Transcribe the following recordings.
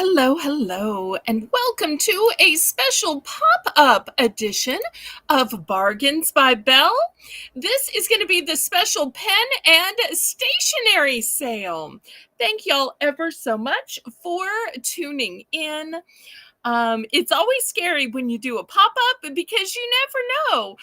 Hello, and welcome to a special pop up edition of Bargains by Belle. This is going to be the special pen and stationery sale. Thank y'all ever so much for tuning in. It's always scary when you do a pop up because you never know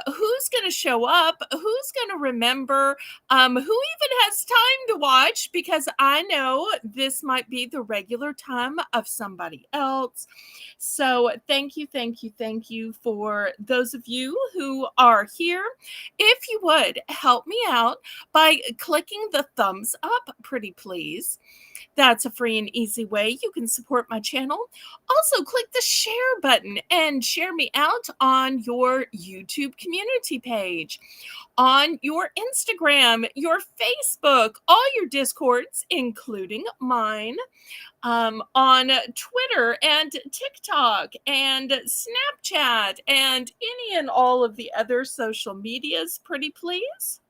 who's going to show up, who's going to remember, who even has time to watch, because I know this might be the regular time of somebody else. So, thank you for those of you who are here. If you would help me out by clicking the thumbs up, pretty please. That's a free and easy way you can support my channel. Also, click the share button and share me out on your YouTube community page, on your Instagram, your Facebook, all your Discords, including mine, on Twitter and TikTok and Snapchat and any and all of the other social medias, pretty please.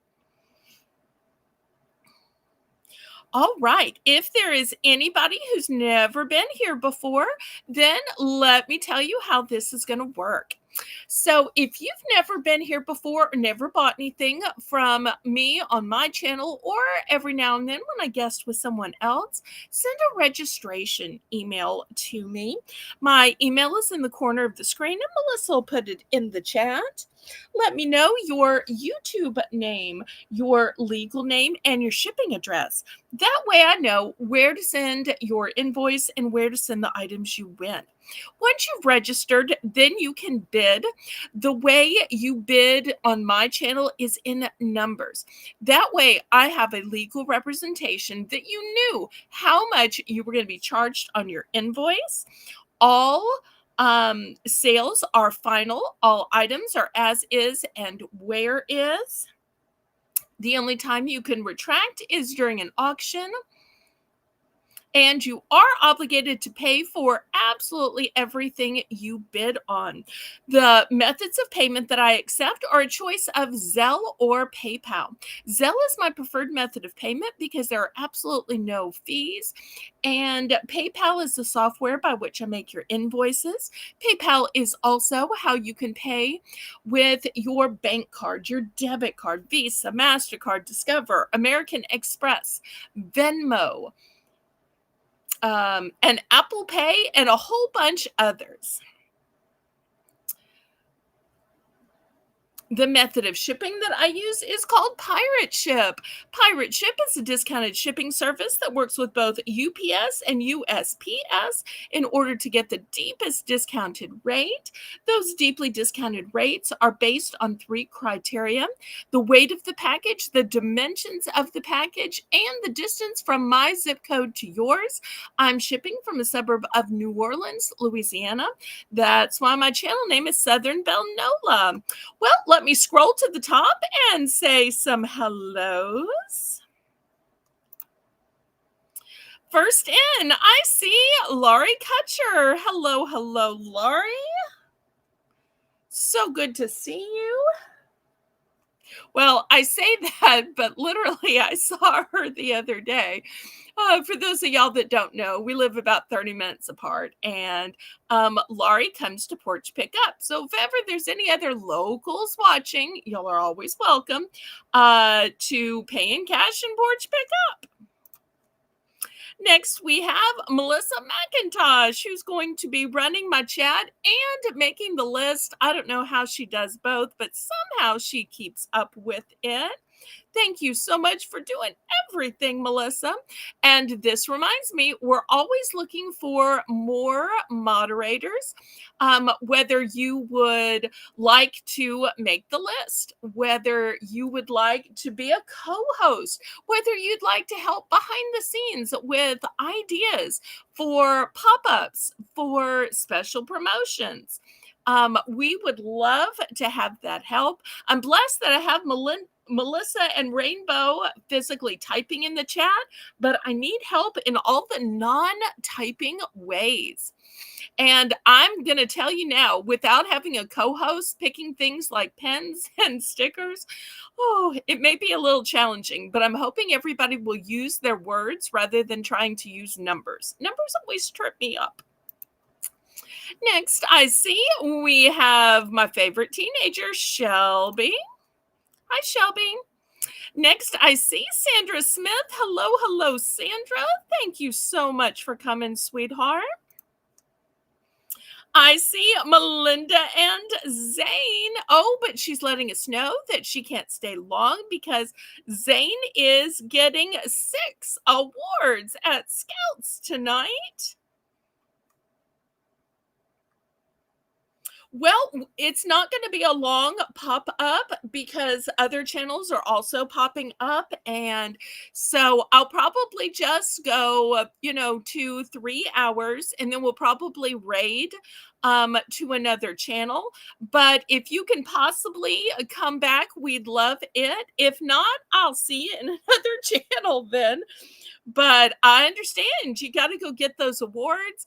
All right. If there is anybody who's never been here before, then let me tell you how this is going to work. So, if you've never been here before or never bought anything from me on my channel, or every now and then when I guest with someone else, send a registration email to me. My email is in the corner of the screen, and Melissa will put it in the chat. Let me know your YouTube name, your legal name, and your shipping address. That way I know where to send your invoice and where to send the items you win. Once you've registered, then you can bid. The way you bid on my channel is in numbers. That way I have a legal representation that you knew how much you were going to be charged on your invoice. All sales are final. All items are as is and where is. The only time you can retract is during an auction. And you are obligated to pay for absolutely everything you bid on. The methods of payment that I accept are a choice of Zelle or PayPal. Zelle is my preferred method of payment because there are absolutely no fees. And PayPal is the software by which I make your invoices. PayPal is also how you can pay with your bank card, your debit card, Visa, MasterCard, Discover, American Express, Venmo, and Apple Pay, and a whole bunch others. The method of shipping that I use is called Pirate Ship. Pirate Ship is a discounted shipping service that works with both UPS and USPS in order to get the deepest discounted rate. Those deeply discounted rates are based on 3 criteria: the weight of the package, the dimensions of the package, and the distance from my zip code to yours. I'm shipping from a suburb of New Orleans, Louisiana. That's why my channel name is Southern Belle Nola. Well, let me scroll to the top and say some hellos. First in, I see Laurie Kutcher. Hello, Laurie. So good to see you. Well, I say that, but literally I saw her the other day. For those of y'all that don't know, we live about 30 minutes apart, and Laurie comes to porch pickup. So if ever there's any other locals watching, y'all are always welcome to pay in cash and porch pickup. Next, we have Melissa McIntosh, who's going to be running my chat and making the list. I don't know how she does both, but somehow she keeps up with it. Thank you so much for doing everything, Melissa. And this reminds me, we're always looking for more moderators. Whether you would like to make the list, whether you would like to be a co-host, whether you'd like to help behind the scenes with ideas for pop-ups, for special promotions. We would love to have that help. I'm blessed that I have Melissa and Rainbow physically typing in the chat, but I need help in all the non-typing ways. And I'm going to tell you now, without having a co-host picking things like pens and stickers, oh, it may be a little challenging, but I'm hoping everybody will use their words rather than trying to use numbers. Numbers always trip me up. Next, I see we have my favorite teenager, Shelby. Hi, Shelby. Next, I see Sandra Smith. Hello, hello, Sandra. Thank you so much for coming, sweetheart. I see Melinda and Zane. Oh, but she's letting us know that she can't stay long because Zane is getting 6 awards at Scouts tonight. Well, it's not going to be a long pop up because other channels are also popping up. And so I'll probably just go, 2-3 hours, and then we'll probably raid to another channel. But if you can possibly come back, we'd love it. If not, I'll see you in another channel then. But I understand you got to go get those awards.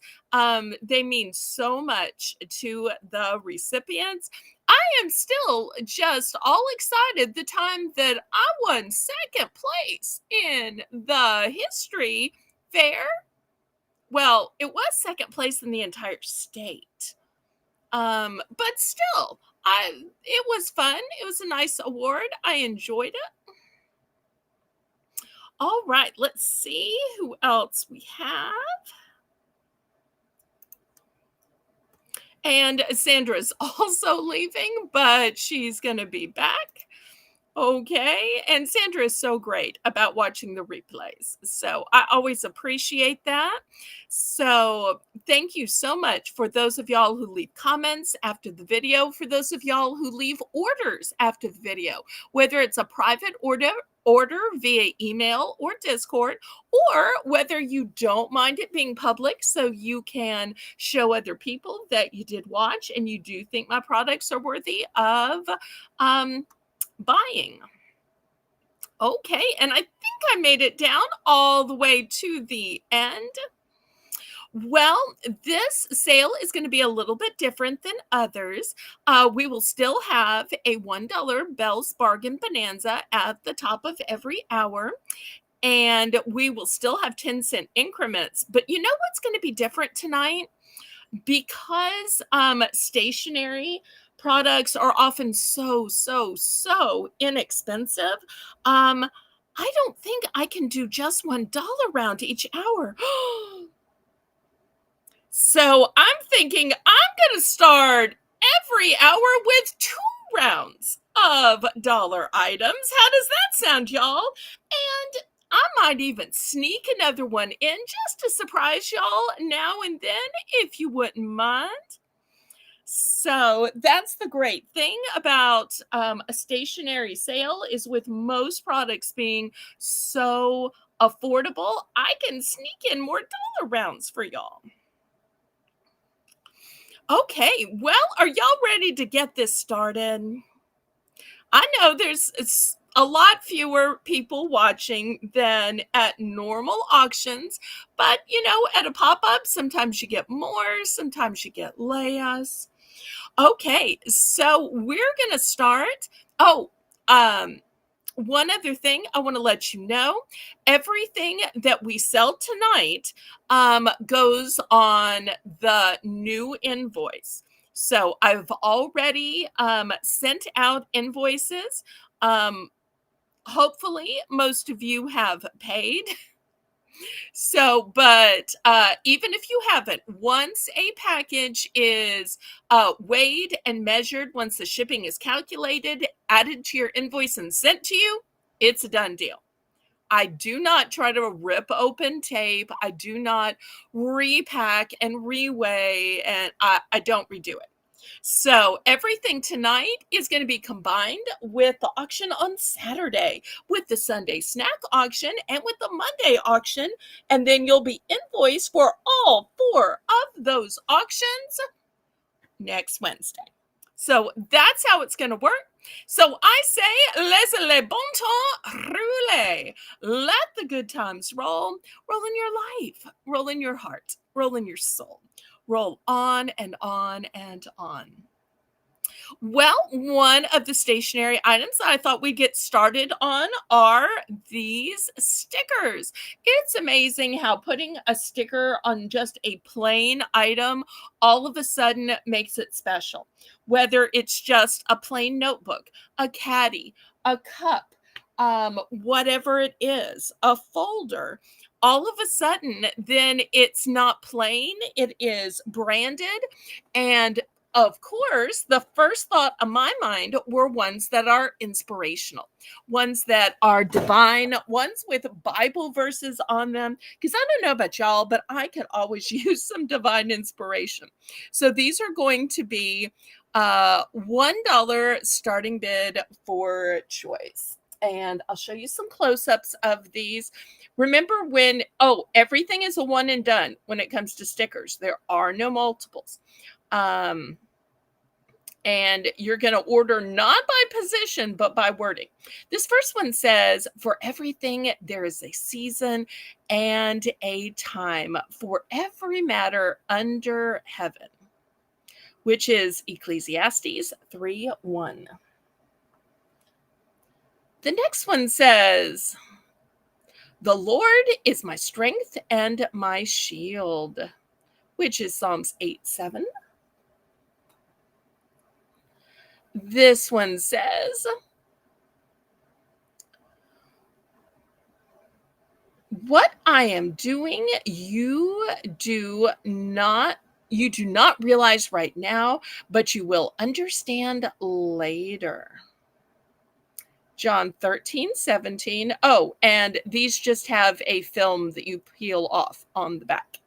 They mean so much to the recipients. I am still just all excited the time that I won second place in the history fair. Well, it was second place in the entire state. But still, it was fun. It was a nice award. I enjoyed it. All right, let's see who else we have. And Sandra's also leaving, but she's going to be back. Okay. And Sandra is so great about watching the replays. So I always appreciate that. So thank you so much for those of y'all who leave comments after the video, for those of y'all who leave orders after the video, whether it's a private order via email or Discord, or whether you don't mind it being public so you can show other people that you did watch and you do think my products are worthy of buying. Okay, and I think I made it down all the way to the end. Well, this sale is going to be a little bit different than others. We will still have a $1 Belle's Bargain Bonanza at the top of every hour, and we will still have 10-cent increments. But you know what's going to be different tonight? Because stationery products are often so inexpensive, I don't think I can do just $1 round each hour. So I'm thinking I'm going to start every hour with 2 rounds of dollar items. How does that sound, y'all? And I might even sneak another one in just to surprise y'all now and then, if you wouldn't mind. So that's the great thing about a stationery sale, is with most products being so affordable, I can sneak in more dollar rounds for y'all. Okay, well, are y'all ready to get this started? I know there's a lot fewer people watching than at normal auctions, but at a pop-up, sometimes you get more, sometimes you get less. Okay, so we're gonna start. Oh, one other thing I want to let you know, everything that we sell tonight goes on the new invoice. So I've already sent out invoices. Hopefully most of you have paid. So, but even if you haven't, once a package is weighed and measured, once the shipping is calculated, added to your invoice and sent to you, it's a done deal. I do not try to rip open tape. I do not repack and reweigh, and I don't redo it. So everything tonight is going to be combined with the auction on Saturday, with the Sunday snack auction, and with the Monday auction. And then you'll be invoiced for all 4 of those auctions next Wednesday. So that's how it's going to work. So I say, laissez le bon temps rouler. Let the good times roll. Roll in your life, roll in your heart, roll in your soul. Roll on and on and on. Well, one of the stationary items that I thought we'd get started on are these stickers. It's amazing how putting a sticker on just a plain item all of a sudden makes it special. Whether it's just a plain notebook, a caddy, a cup, whatever it is, a folder. All of a sudden, then it's not plain, it is branded, and of course, the first thought of my mind were ones that are inspirational, ones that are divine, ones with Bible verses on them. Because I don't know about y'all, but I could always use some divine inspiration. So these are going to be $1 starting bid for choice. And I'll show you some close ups of these. Remember when, oh, everything is a one and done when it comes to stickers, there are no multiples. And you're going to order not by position, but by wording. This first one says, for everything, there is a season and a time for every matter under heaven, which is Ecclesiastes 3:1. The next one says, the Lord is my strength and my shield, which is Psalms 8:7. This one says, what I am doing, you do not realize right now, but you will understand later. John 13:17. Oh, and these just have a film that you peel off on the back.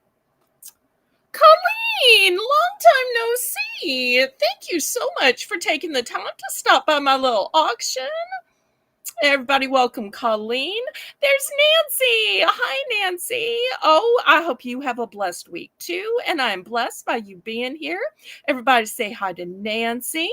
Colleen, long time no see. Thank you so much for taking the time to stop by my little auction. Everybody, welcome Colleen. There's Nancy. Hi, Nancy. Oh, I hope you have a blessed week too. And I'm blessed by you being here. Everybody say hi to Nancy.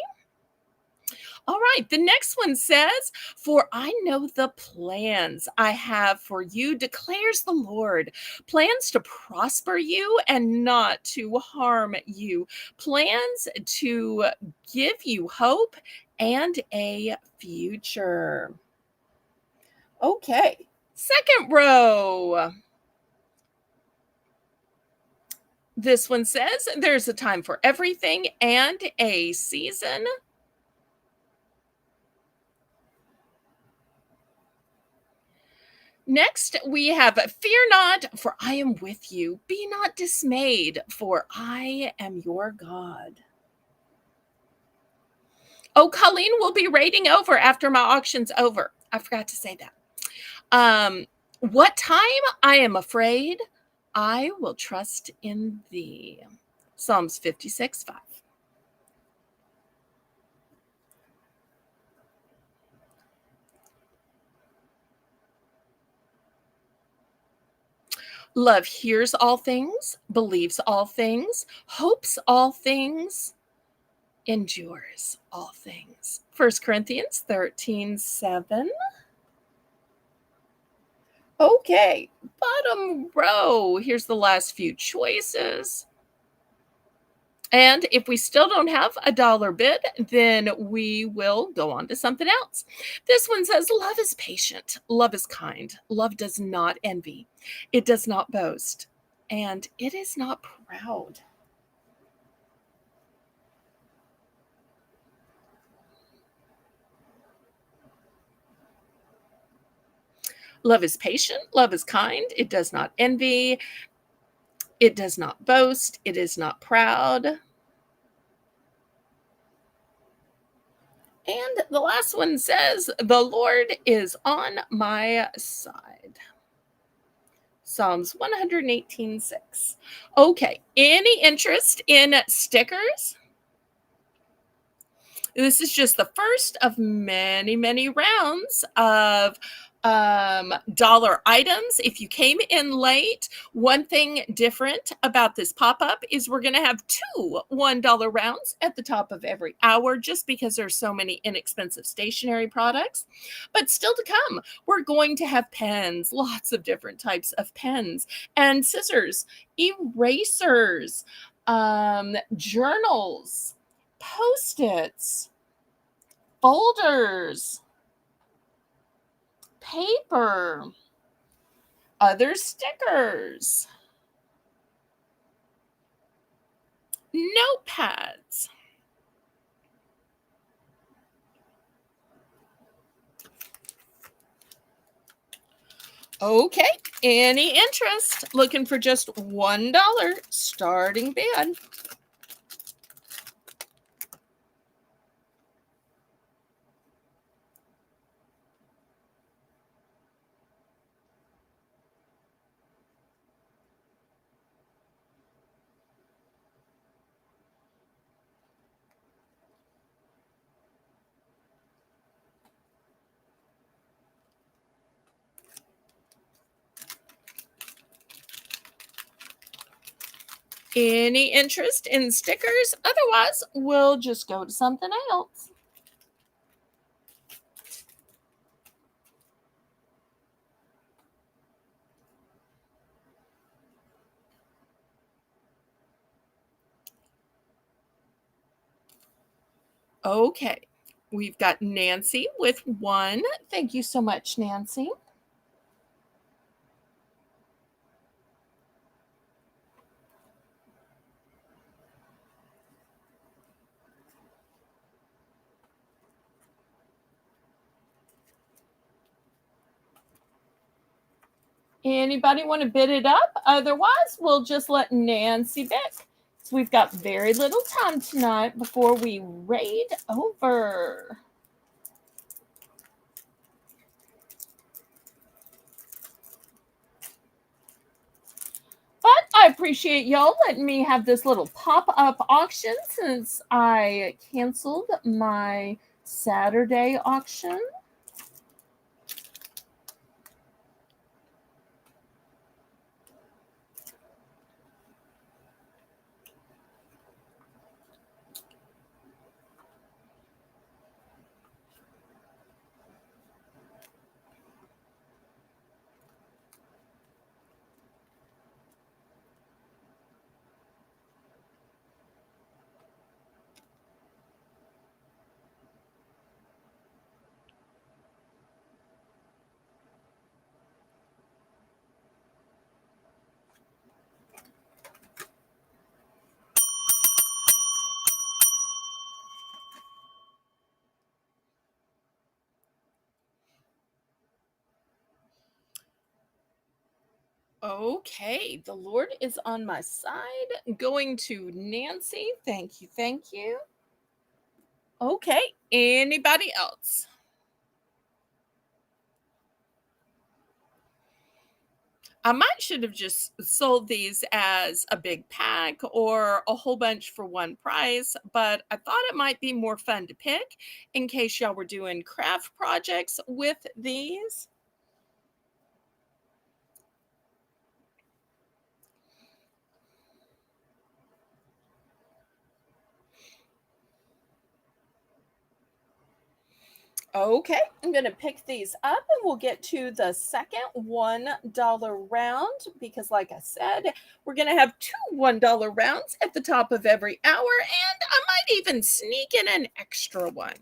All right, the next one says, for I know the plans I have for you, declares the Lord. Plans to prosper you and not to harm you. Plans to give you hope and a future. Okay, second row. This one says, there's a time for everything and a season. Next, we have fear not, for I am with you. Be not dismayed, for I am your God. Oh, Colleen will be raiding over after my auction's over. I forgot to say that. What time I am afraid, I will trust in thee. Psalms 56:5. Love hears all things, believes all things, hopes all things, endures all things. 1 Corinthians 13:7. Okay, bottom row. Here's the last few choices. And if we still don't have a dollar bid, then we will go on to something else. This one says, love is patient, love is kind, love does not envy, it does not boast, and it is not proud. Love is patient, love is kind, it does not envy, it does not boast, it is not proud. And the last one says, the Lord is on my side. Psalms 118:6. Okay, any interest in stickers? This is just the first of many, many rounds of dollar items. If you came in late, one thing different about this pop-up is we're going to have two $1 rounds at the top of every hour just because there's so many inexpensive stationery products. But still to come, we're going to have pens, lots of different types of pens, and scissors, erasers, journals, Post-its, folders, paper, other stickers, notepads. Okay, any interest? Looking for just $1 starting bid. Any interest in stickers? Otherwise, we'll just go to something else. Okay, we've got Nancy with one. Thank you so much, Nancy. Anybody want to bid it up? Otherwise, we'll just let Nancy bid. So we've got very little time tonight before we raid over. But I appreciate y'all letting me have this little pop-up auction since I canceled my Saturday auction. Okay, the Lord is on my side. Going to Nancy. Thank you, thank you. Okay, anybody else? I might should have just sold these as a big pack or a whole bunch for one price, but I thought it might be more fun to pick in case y'all were doing craft projects with these. Okay, I'm going to pick these up and we'll get to the second $1 round because, like I said, we're going to have two $1 rounds at the top of every hour, and I might even sneak in an extra one.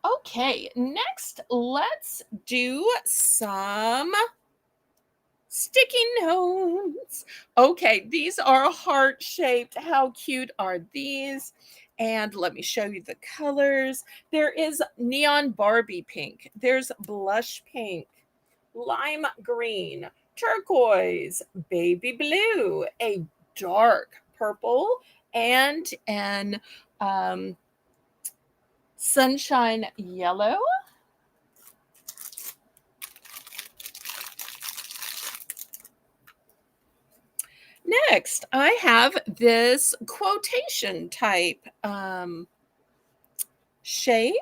Okay, next, let's do some sticky notes. Okay, these are heart shaped. How cute are these? And let me show you the colors. There is neon Barbie pink, there's blush pink, lime green, turquoise, baby blue, a dark purple, and an sunshine yellow. Next, I have this quotation type shape.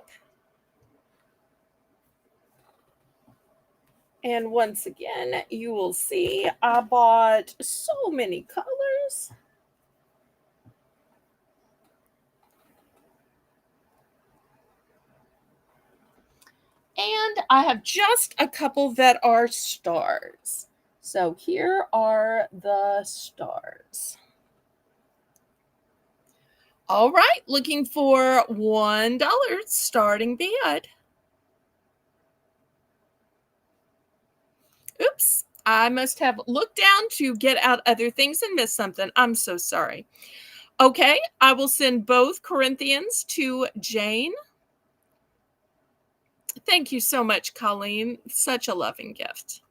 And once again, you will see I bought so many colors. And I have just a couple that are stars. So here are the stars. All right, looking for $1 starting bid. Oops, I must have looked down to get out other things and missed something. I'm so sorry. Okay, I will send both Corinthians to Jane. Thank you so much, Colleen. Such a loving gift.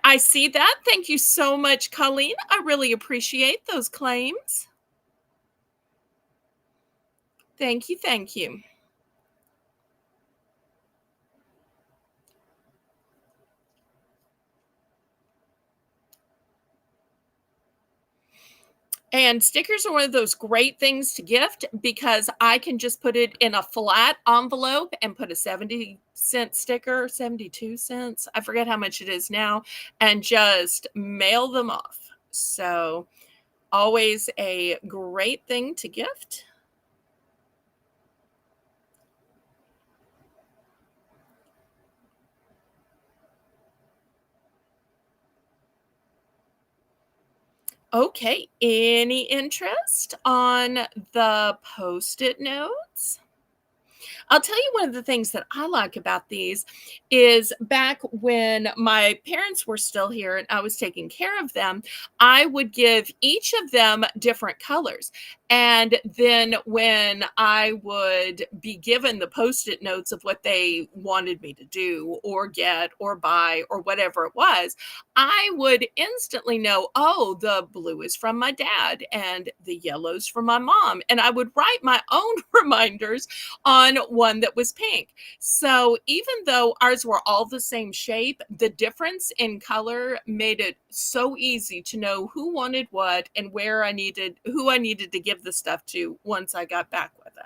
I see that. Thank you so much, Colleen. I really appreciate those claims. Thank you. Thank you. And stickers are one of those great things to gift because I can just put it in a flat envelope and put a 70-cent sticker, 72 cents. I forget how much it is now, and just mail them off. So, always a great thing to gift. Okay, any interest on the Post-it notes? I'll tell you one of the things that I like about these is back when my parents were still here and I was taking care of them, I would give each of them different colors. And then when I would be given the Post-it notes of what they wanted me to do or get or buy or whatever it was, I would instantly know, oh, the blue is from my dad and the yellow's from my mom. And I would write my own reminders on one that was pink. So even though ours were all the same shape, the difference in color made it so easy to know who wanted what and who I needed to give the stuff to once I got back with it.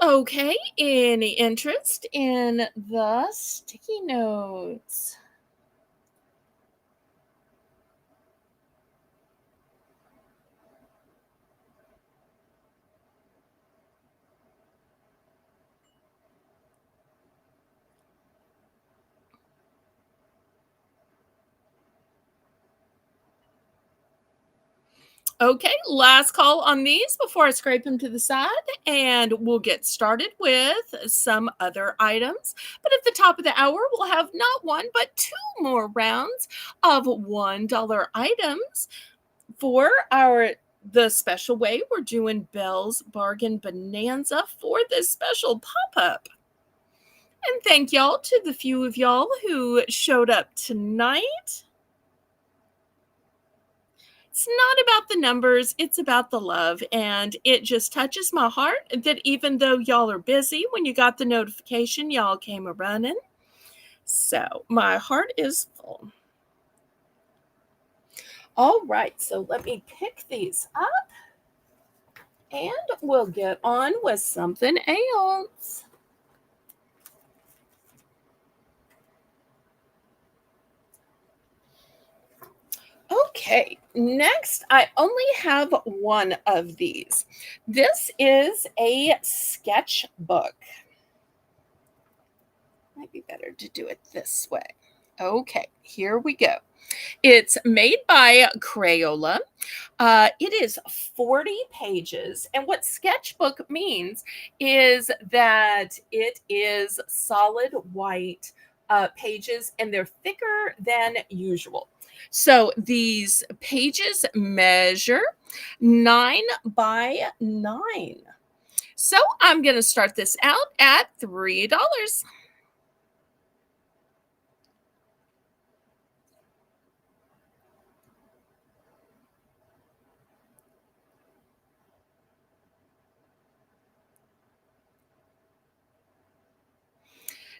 Okay, any interest in the sticky notes? Okay, last call on these before I scrape them to the side, and we'll get started with some other items. But at the top of the hour, we'll have not one, but two more rounds of $1 items for the special way we're doing Belle's Bargain Bonanza for this special pop-up. And thank y'all to the few of y'all who showed up tonight. It's not about the numbers, it's about the love. And it just touches my heart that even though y'all are busy, when you got the notification, y'all came a running. So my heart is full. All right, so let me pick these up and we'll get on with something else. Okay, next, I only have one of these. This is a sketchbook. Might be better to do it this way. Okay, here we go. It's made by Crayola. It is 40 pages. And what sketchbook means is that it is solid white pages and they're thicker than usual. So these pages measure 9 by 9. So I'm going to start this out at $3.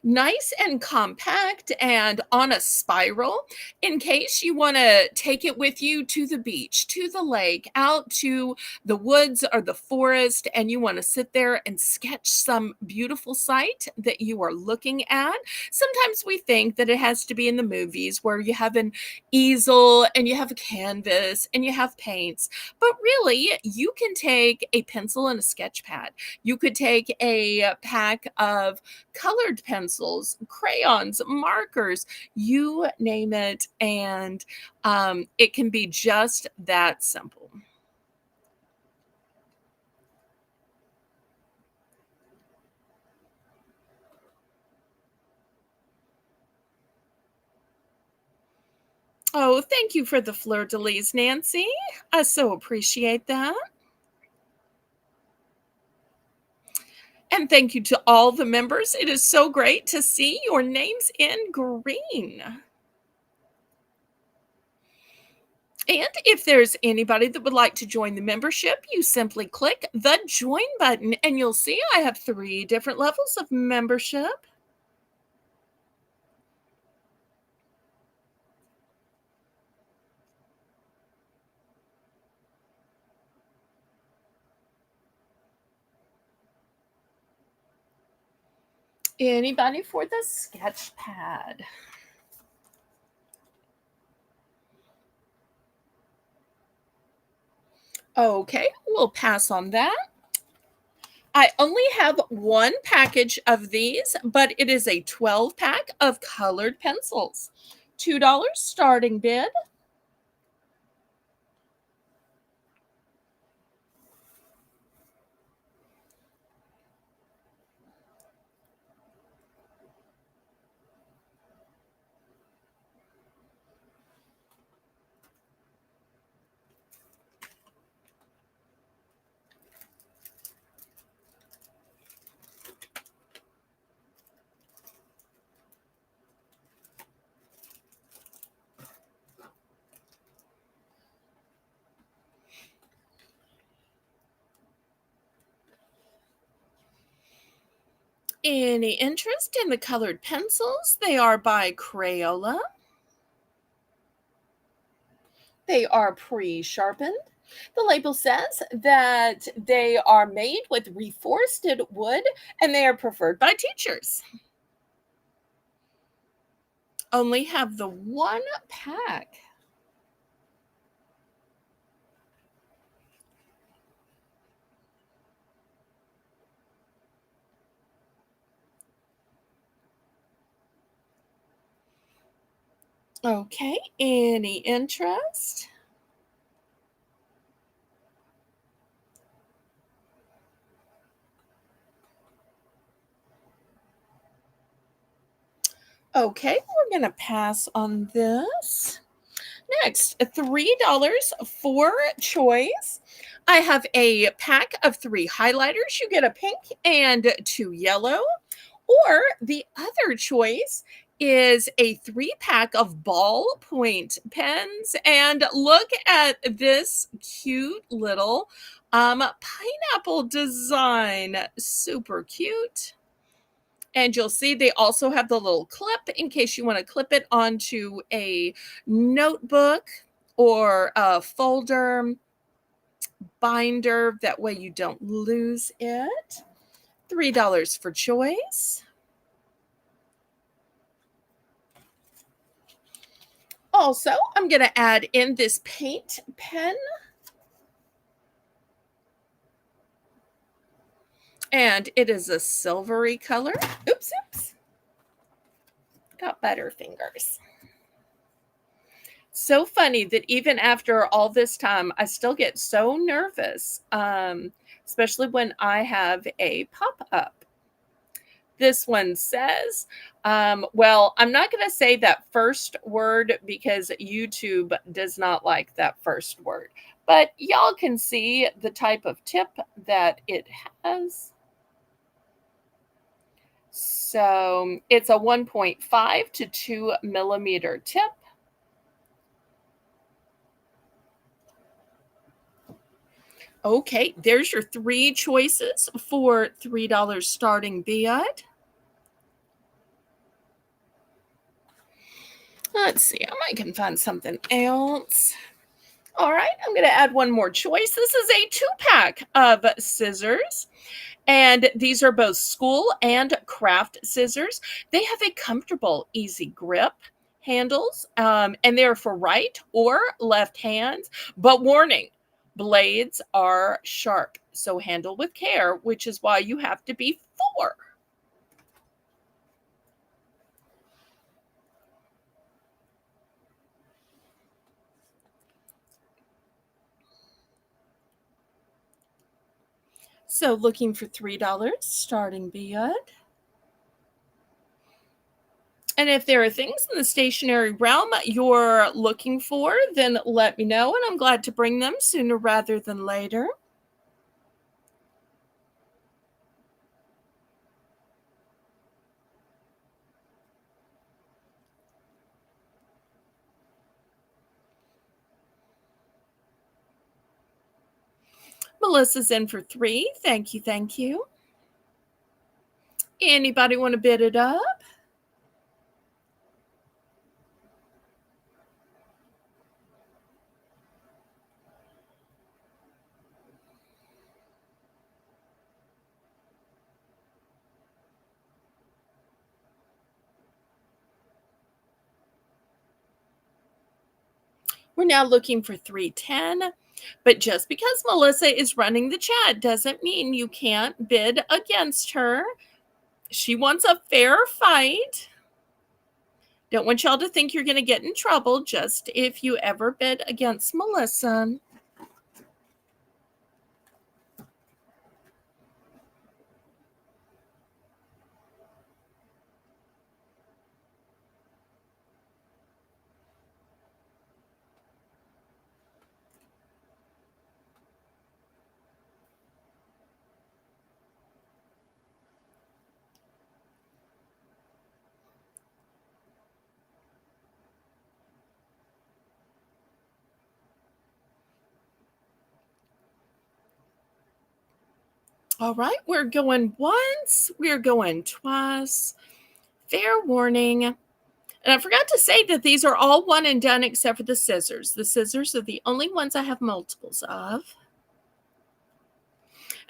Nice and compact and on a spiral in case you want to take it with you to the beach, to the lake, out to the woods or the forest, and you want to sit there and sketch some beautiful sight that you are looking at. Sometimes we think that it has to be in the movies where you have an easel and you have a canvas and you have paints, but really, you can take a pencil and a sketch pad. You could take a pack of colored pencils, crayons, markers, you name it, and it can be just that simple. Oh, thank you for the fleur de lis, Nancy. I so appreciate that. And thank you to all the members. It is so great to see your names in green. And if there's anybody that would like to join the membership, you simply click the join button and you'll see I have 3 different levels of membership. Anybody for the sketch pad? Okay, we'll pass on that. I only have one package of these, but it is a 12 pack of colored pencils. $2 starting bid. Any interest in the colored pencils? They are by Crayola. They are pre-sharpened. The label says that they are made with reforested wood and they are preferred by teachers. Only have the one pack. Okay, any interest? Okay, we're going to pass on this. Next, $3 for choice. I have a pack of 3 highlighters. You get a pink and 2 yellow. Or the other choice is a 3 pack of ballpoint pens. And look at this cute little pineapple design. Super cute. And you'll see they also have the little clip in case you want to clip it onto a notebook or a folder binder. That way you don't lose it. $3 for choice. Also, I'm going to add in this paint pen. And it is a silvery color. Oops, oops. Got butterfingers. So funny that even after all this time, I still get so nervous, especially when I have a pop up. This one says, well, I'm not going to say that first word because YouTube does not like that first word, but y'all can see the type of tip that it has. So it's a 1.5 to 2 millimeter tip. Okay, there's your three choices for $3 starting bid. Let's see, I can find something else. All right, I'm going to add one more choice. This is a 2-pack of scissors, and these are both school and craft scissors. They have a comfortable, easy grip, handles, and they're for right or left hands. But warning, blades are sharp, so handle with care, which is why you have to be 4. So looking for $3 starting bid. And if there are things in the stationery realm you're looking for, then let me know, and I'm glad to bring them sooner rather than later. Melissa's in for 3. Thank you, thank you. Anybody want to bid it up? We're now looking for 310. But just because Melissa is running the chat doesn't mean you can't bid against her. She wants a fair fight. Don't want y'all to think you're going to get in trouble just if you ever bid against Melissa. All right, we're going once, we're going twice. Fair warning. And I forgot to say that these are all one and done except for the scissors. The scissors are the only ones I have multiples of.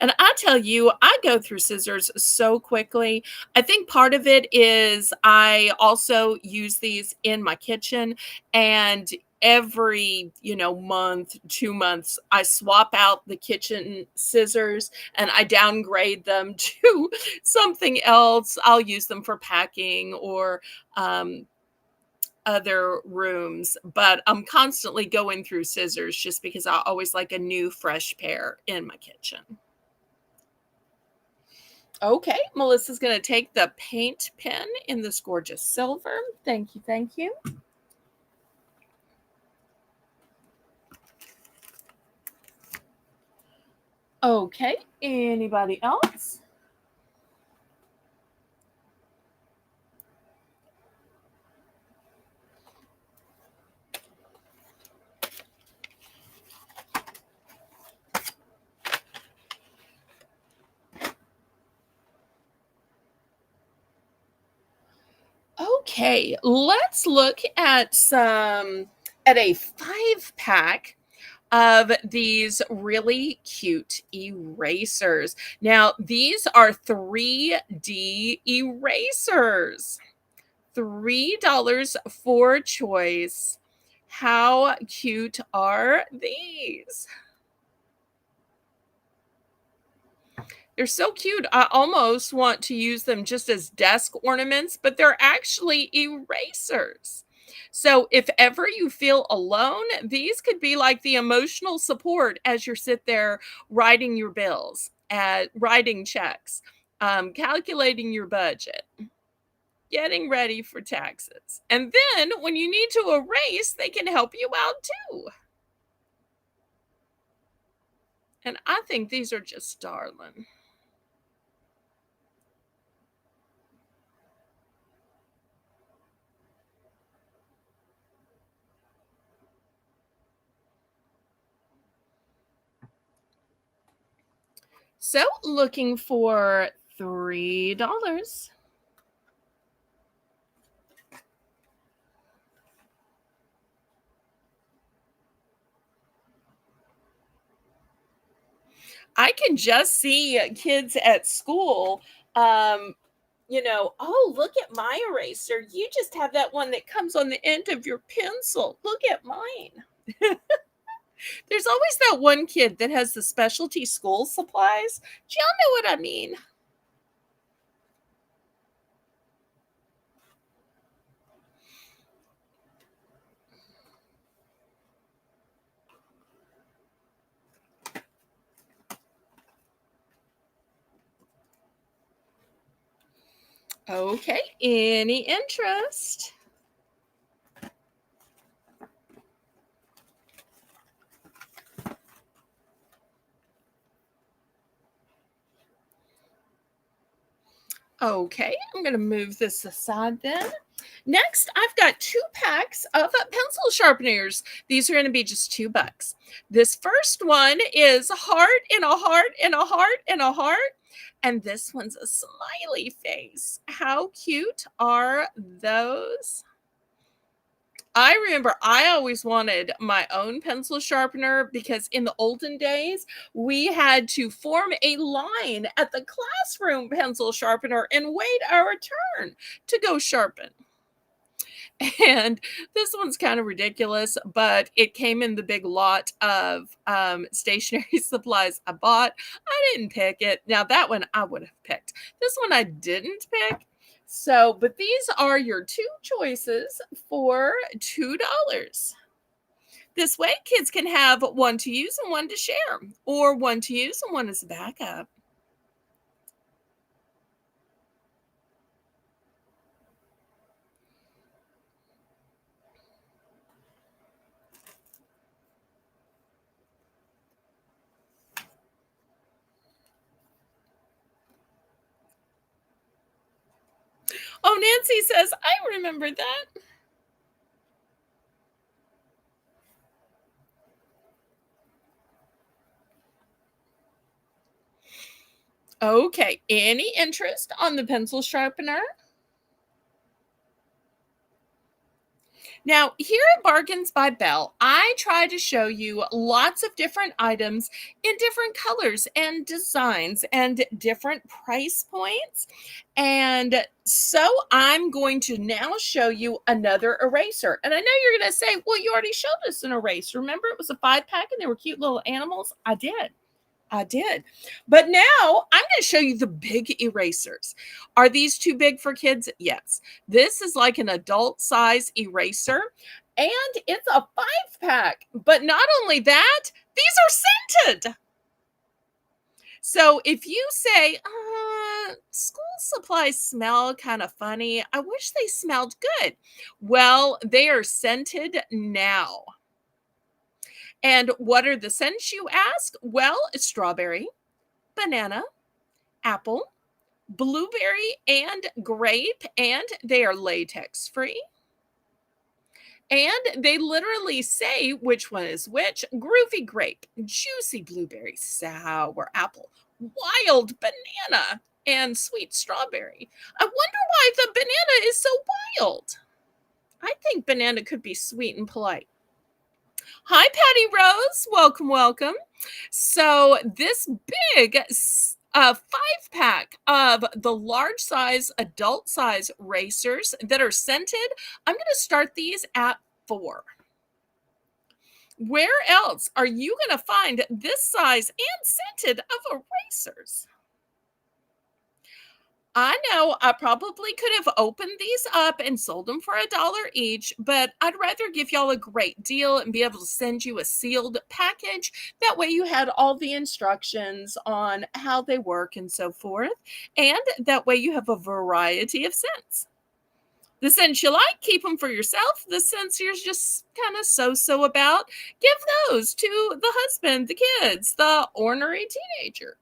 And I tell you, I go through scissors so quickly. I think part of it is I also use these in my kitchen, and every month, 2 months, I swap out the kitchen scissors and I downgrade them to something else. I'll use them for packing or other rooms, but I'm constantly going through scissors just because I always like a new fresh pair in my kitchen. Okay, Melissa's going to take the paint pen in this gorgeous silver. Thank you, thank you. Okay, anybody else? Okay, let's look at a 5-pack of these really cute erasers. Now, these are 3D erasers. $3 for choice. How cute are these? They're so cute. I almost want to use them just as desk ornaments, but they're actually erasers. So if ever you feel alone, these could be like the emotional support as you sit there writing your bills, writing checks. calculating your budget, getting ready for taxes. And then when you need to erase, they can help you out too. And I think these are just darling. So looking for $3. I can just see kids at school, um, oh, look at my eraser. You just have that one that comes on the end of your pencil. Look at mine. There's always that one kid that has the specialty school supplies. Do y'all know what I mean? Okay, any interest? Okay, I'm going to move this aside then. Next, I've got 2 packs of pencil sharpeners. These are going to be just $2. This first one is a heart and a heart and a heart and a heart. And this one's a smiley face. How cute are those? I remember I always wanted my own pencil sharpener because in the olden days, we had to form a line at the classroom pencil sharpener and wait our turn to go sharpen. And this one's kind of ridiculous, but it came in the big lot of stationery supplies I bought. I didn't pick it. Now, that one I would have picked. This one I didn't pick. So, but these are your 2 choices for $2. This way, kids can have one to use and one to share, or one to use and one as a backup. Oh, Nancy says, I remember that. Okay, any interest on the pencil sharpener? Now, here at Bargains by Belle, I try to show you lots of different items in different colors and designs and different price points. And so I'm going to now show you another eraser. And I know you're going to say, well, you already showed us an eraser. Remember, it was a 5-pack and they were cute little animals? I did. I did. But now I'm going to show you the big erasers. Are these too big for kids? Yes. This is like an adult size eraser and it's a 5-pack. But not only that, these are scented. So if you say, school supplies smell kind of funny, I wish they smelled good. Well, they are scented now. And what are the scents, you ask? Well, it's strawberry, banana, apple, blueberry, and grape, and they are latex free. And they literally say which one is which: groovy grape, juicy blueberry, sour apple, wild banana, and sweet strawberry. I wonder why the banana is so wild. I think banana could be sweet and polite. Hi, Patty Rose. Welcome, welcome. So, this big 5-pack of the large size, adult size racers that are scented, I'm going to start these at 4. Where else are you going to find this size and scented of erasers? I know I probably could have opened these up and sold them for $1 each, but I'd rather give y'all a great deal and be able to send you a sealed package. That way you had all the instructions on how they work and so forth. And that way you have a variety of scents. The scents you like, keep them for yourself. The scents you're just kind of so about, give those to the husband, the kids, the ornery teenager.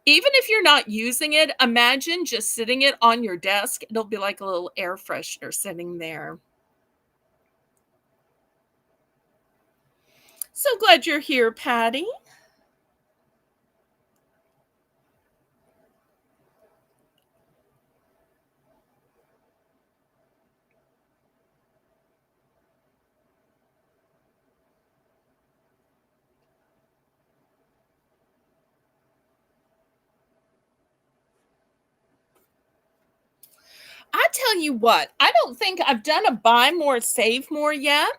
Even if you're not using it, imagine just sitting it on your desk. It'll be like a little air freshener sitting there. So glad you're here, Patty. I tell you what, I don't think I've done a buy more, save more yet.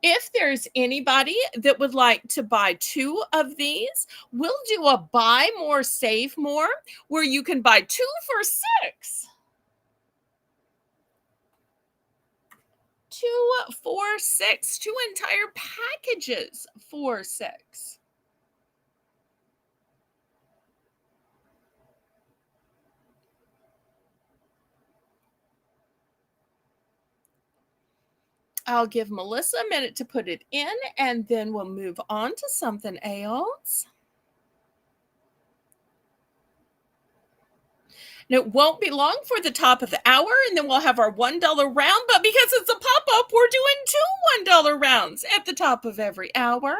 If there's anybody that would like to buy 2 of these, we'll do a buy more, save more where you can buy 2 for 6. 2 for 6, 2 entire packages for 6. I'll give Melissa a minute to put it in, and then we'll move on to something else. And it won't be long for the top of the hour, and then we'll have our $1 round. But because it's a pop up, we're doing 2 $1 rounds at the top of every hour.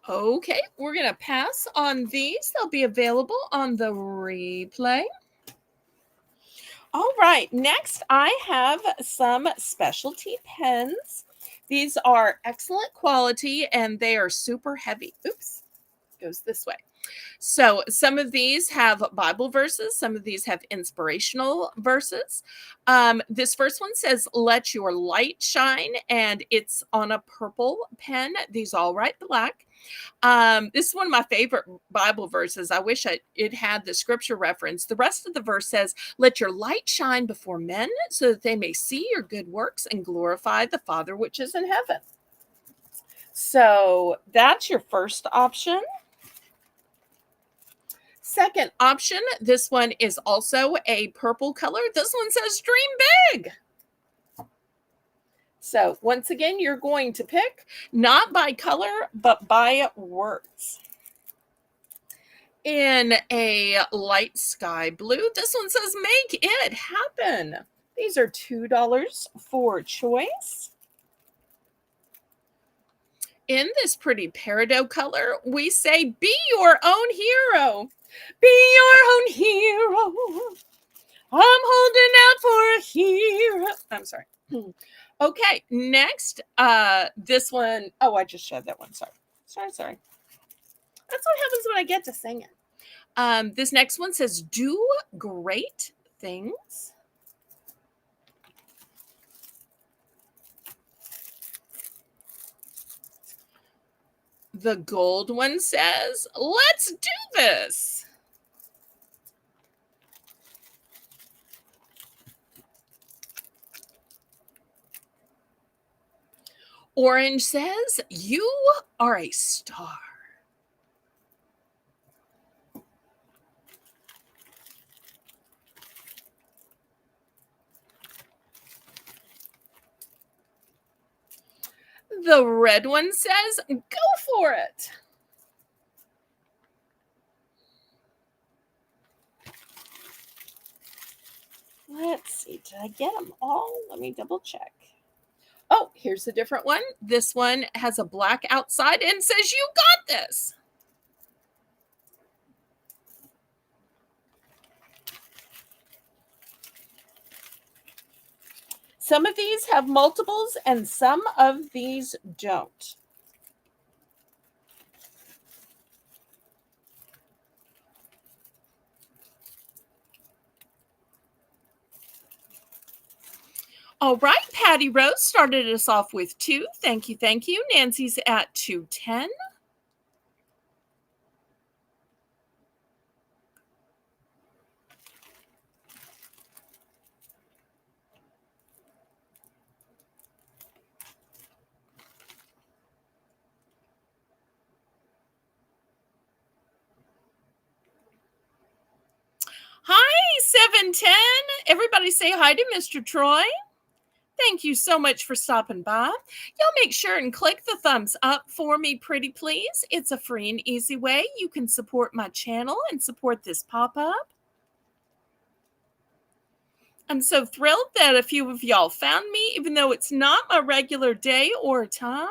Okay, we're going to pass on these. They'll be available on the replay. All right, next I have some specialty pens. These are excellent quality and they are super heavy. Oops, goes this way. So some of these have Bible verses, some of these have inspirational verses. This first one says, "Let your light shine," and it's on a purple pen. These all write black. This is one of my favorite Bible verses. I wish it had the scripture reference. The rest of the verse says, "Let your light shine before men so that they may see your good works and glorify the Father which is in heaven." So that's your first option. Second option, this one is also a purple color. This one says "Dream Big." So once again, you're going to pick not by color, but by words. In a light sky blue, this one says "Make it happen." These are $2 for choice. In this pretty peridot color, we say "Be your own hero." Be your own hero. I'm holding out for a hero. I'm sorry. Okay, next, this one, oh, I just showed that one. Sorry. Sorry. That's what happens when I get to sing it. This next one says "Do great things." The gold one says "Let's do this." Orange says "You are a star." The red one says "Go for it." Let's see, did I get them all? Let me double check. Oh, here's a different one. This one has a black outside and says "You got this." Some of these have multiples and some of these don't. All right, Patty Rose started us off with 2. Thank you, thank you. Nancy's at 210. Hi, 710. Everybody say hi to Mr. Troy. Thank you so much for stopping by. Y'all make sure and click the thumbs up for me, pretty please. It's a free and easy way you can support my channel and support this pop-up. I'm so thrilled that a few of y'all found me, even though it's not my regular day or time.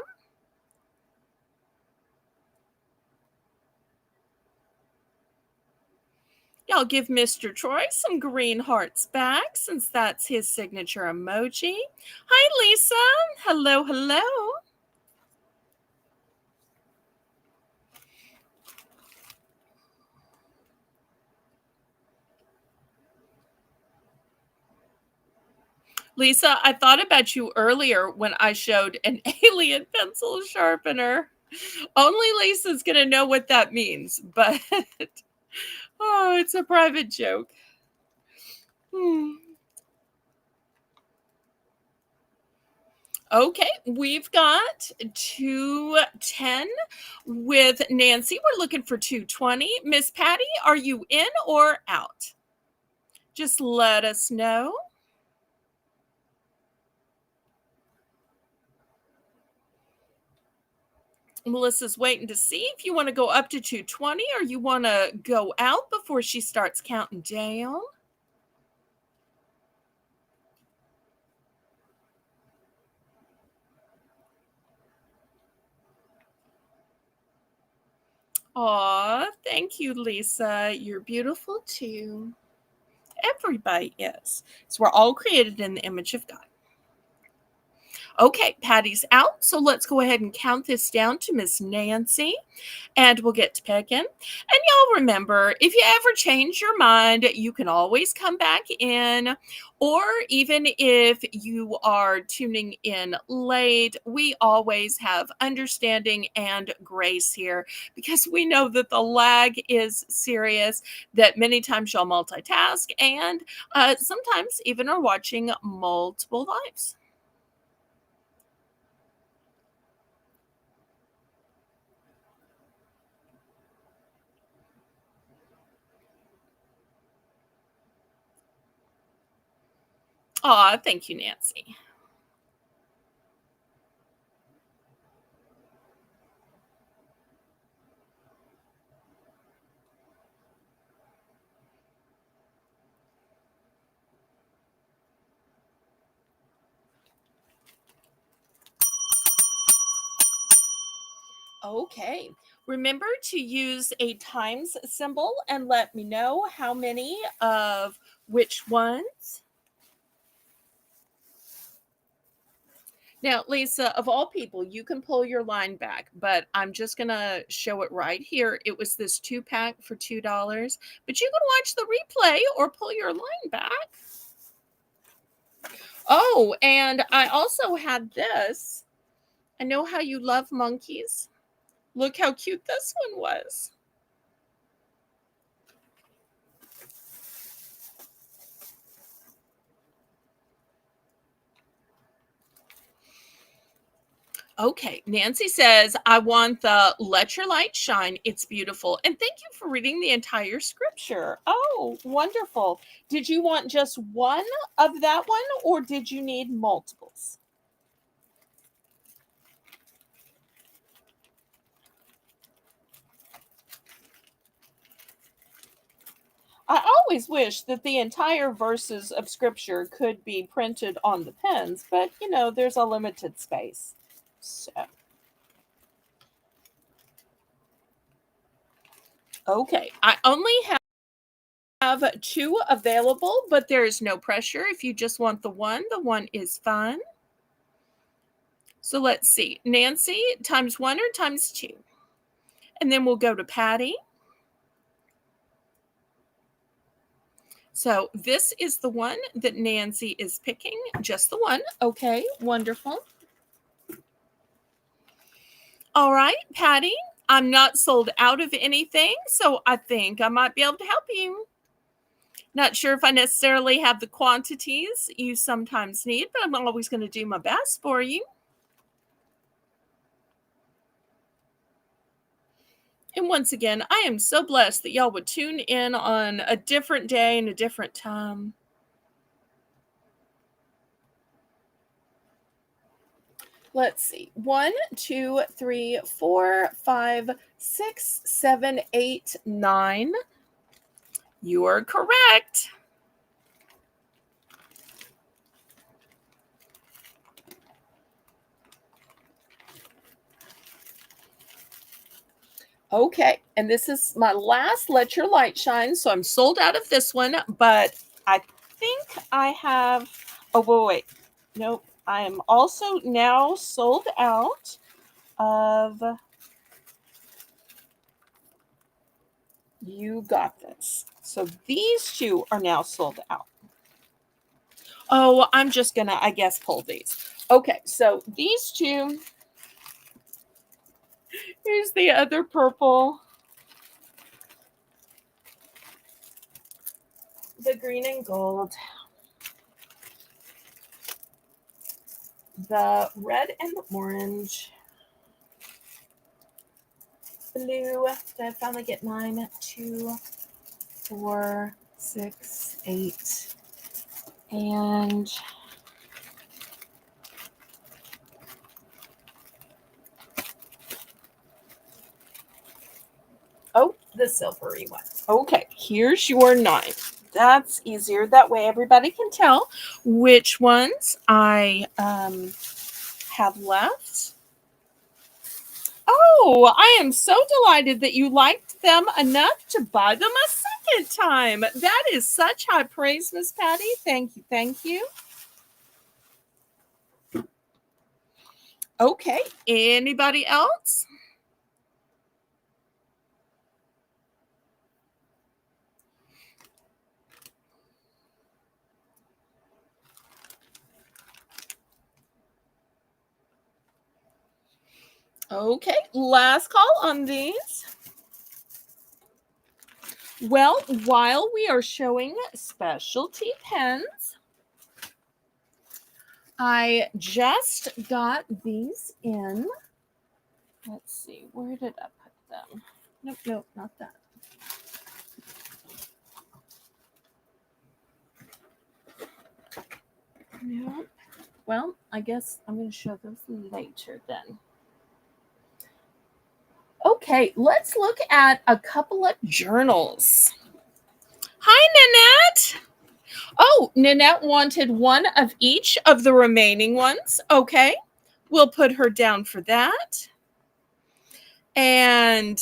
Y'all give Mr. Troy some green hearts back since that's his signature emoji. Hi, Lisa. Hello, hello. Lisa, I thought about you earlier when I showed an alien pencil sharpener. Only Lisa's going to know what that means, but oh, it's a private joke. Hmm. Okay, we've got 210 with Nancy. We're looking for 220. Miss Patty, are you in or out? Just let us know. Melissa's waiting to see if you want to go up to 220 or you want to go out before she starts counting down. Aw, thank you, Lisa. You're beautiful too. Everybody is. So we're all created in the image of God. Okay, Patty's out. So let's go ahead and count this down to Miss Nancy and we'll get to picking. And y'all remember, if you ever change your mind, you can always come back in. Or even if you are tuning in late, we always have understanding and grace here because we know that the lag is serious, that many times y'all multitask, and sometimes even are watching multiple lives. Aw, thank you, Nancy. Okay. Remember to use a times symbol and let me know how many of which ones. Now, Lisa, of all people, you can pull your line back, but I'm just going to show it right here. It was this 2-pack for $2, but you can watch the replay or pull your line back. Oh, and I also had this. I know how you love monkeys. Look how cute this one was. Okay, Nancy says, I want the Let Your Light Shine. It's beautiful. And thank you for reading the entire scripture. Oh, wonderful. Did you want just one of that one or did you need multiples? I always wish that the entire verses of scripture could be printed on the pens, but you know, there's a limited space. So, okay, I only have have 2 available, but there is no pressure. If you just want the one is fine. So let's see. Nancy times 1 or times 2. And then we'll go to Patty. So this is the one that Nancy is picking. Just the one. Okay, wonderful. All right, Patty, I'm not sold out of anything, so I think I might be able to help you. Not sure if I necessarily have the quantities you sometimes need, but I'm always going to do my best for you. And once again, I am so blessed that y'all would tune in on a different day and a different time. Let's see. 1, 2, 3, 4, 5, 6, 7, 8, 9. You are correct. Okay, and this is my last Let Your Light Shine. So I'm sold out of this one, but I think I have. Oh, wait. Nope. I am also now sold out of You Got This. So these 2 are now sold out. Oh, I'm just going to, I guess, pull these. Okay, so these 2. Here's the other purple. The green and gold. The red and the orange. Blue. Did I finally get 9? 2, 4, 6, 8. And oh, the silvery one. Okay, here's your 9. That's easier. That way everybody can tell which ones I have left. Oh, I am so delighted that you liked them enough to buy them a second time. That is such high praise, Miss Patty. Thank you. Thank you. Okay, anybody else? Okay, last call on these. Well, while we are showing specialty pens, I just got these in. Let's see, where did I put them? Nope, not that. Nope. Well, I guess I'm going to show those later then. Okay, let's look at a couple of journals. Hi, Nanette. Oh, Nanette wanted one of each of the remaining ones. Okay, we'll put her down for that. And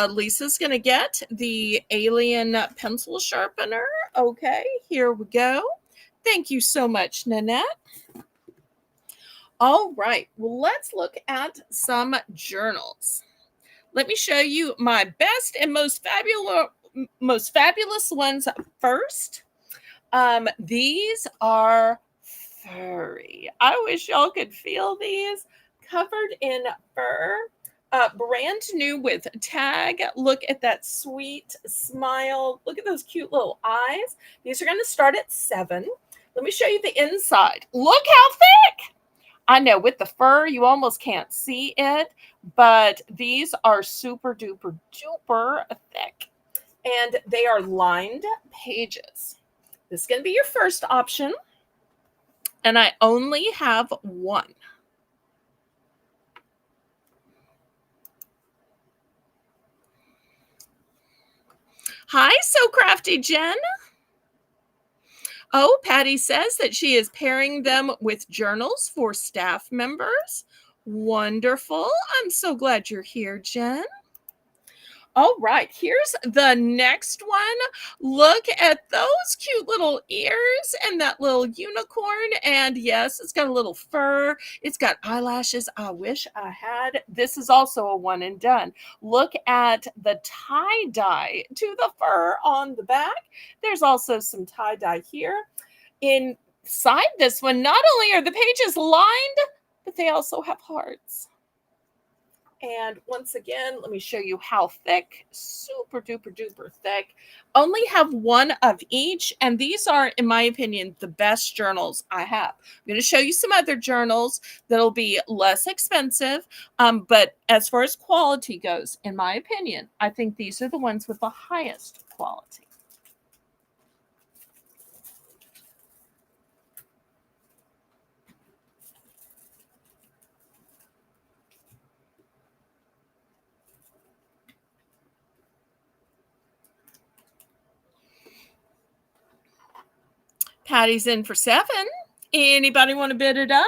Lisa's going to get the alien pencil sharpener. Okay, here we go. Thank you so much, Nanette. All right, well, let's look at some journals. Let me show you my best and most fabulous ones first. These are furry. I wish y'all could feel these. Covered in fur. Brand new with tag. Look at that sweet smile. Look at those cute little eyes. These are going to start at $7. Let me show you the inside. Look how thick. I know with the fur, you almost can't see it, but these are super duper duper thick. And they are lined pages. This is going to be your first option. And I only have one. Hi, So Crafty Jen. Oh, Patty says that she is pairing them with journals for staff members. Wonderful. I'm so glad you're here, Jen. All right, here's the next one. Look at those cute little ears and that little unicorn. And yes, it's got a little fur. It's got eyelashes. I wish I had. This is also a one and done. Look at the tie dye to the fur on the back. There's also some tie dye here. Inside this one, not only are the pages lined, but they also have hearts. And once again, let me show you how thick, super duper duper thick. Only have one of each. And these are, in my opinion, the best journals I have. I'm going to show you some other journals that'll be less expensive. But as far as quality goes, in my opinion, I think these are the ones with the highest quality. Patty's in for 7. Anybody want to bid it up?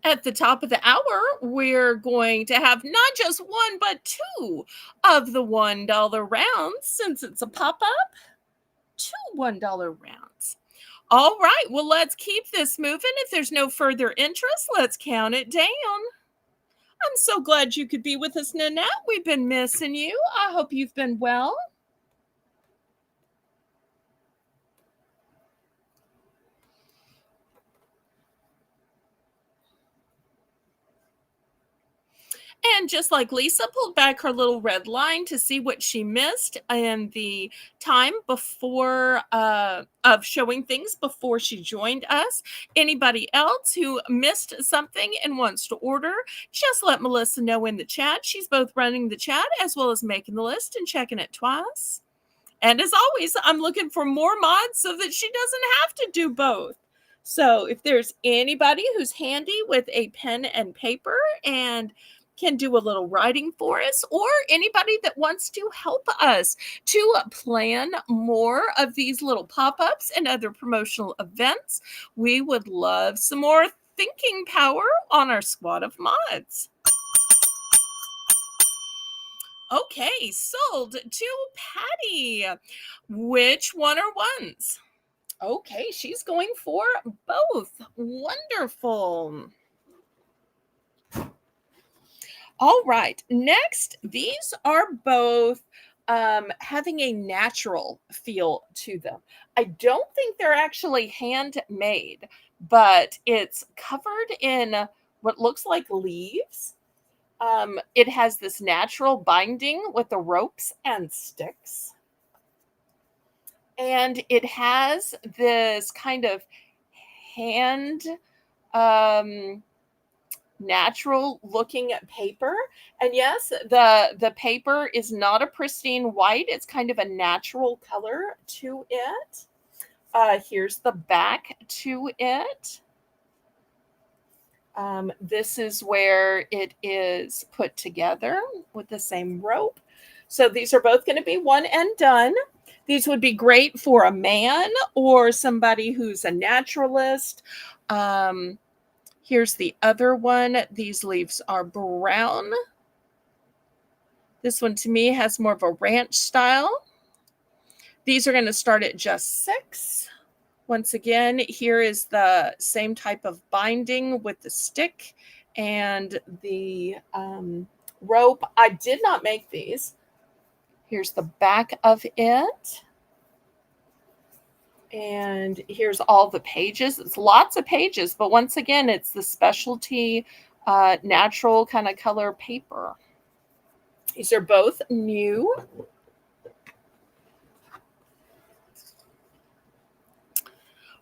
At the top of the hour, we're going to have not just one, but two of the $1 rounds since it's a pop up. Two $1 rounds. All right, well, let's keep this moving. If there's no further interest, let's count it down. I'm so glad you could be with us, Nanette. We've been missing you. I hope you've been well. And just like Lisa pulled back her little red line to see what she missed and the time before of showing things before she joined us, anybody else who missed something and wants to order, just let Melissa know in the chat. She's both running the chat as well as making the list and checking it twice. And as always, I'm looking for more mods so that she doesn't have to do both. So if there's anybody who's handy with a pen and paper and can do a little writing for us, or anybody that wants to help us to plan more of these little pop-ups and other promotional events, we would love some more thinking power on our squad of mods. Okay, sold to Patty. Which one are ones? Okay, she's going for both. Wonderful. All right, next, these are both having a natural feel to them. I don't think they're actually handmade, but it's covered in what looks like leaves. It has this natural binding with the ropes and sticks. And it has this kind of hand natural looking paper. And yes, the paper is not a pristine white. It's kind of a natural color to it. Here's the back to it. This is where it is put together with the same rope. So these are both going to be one and done. These would be great for a man or somebody who's a naturalist. Here's the other one. These leaves are brown. This one to me has more of a ranch style. These are going to start at just 6. Once again, here is the same type of binding with the stick and the rope. I did not make these. Here's the back of it. And here's all the pages. It's lots of pages, but once again, it's the specialty natural kind of color paper. These are both new.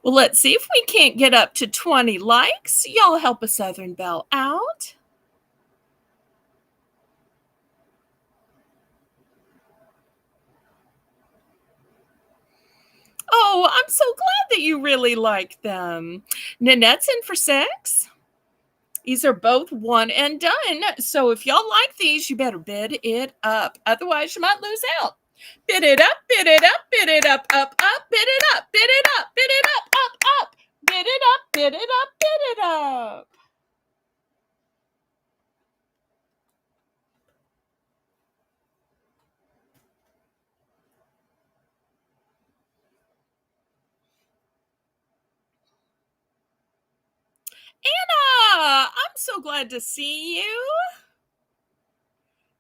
Well, let's see if we can't get up to 20 likes. Y'all help a Southern Belle out. Oh, I'm so glad that you really like them. Nanette's in for 6. These are both one and done. So if y'all like these, you better bid it up. Otherwise, you might lose out. Bid it up, bid it up, bid it up, bid it up, bid it up, bid it up, bid it up, bid it up, bid it up. Anna, I'm so glad to see you.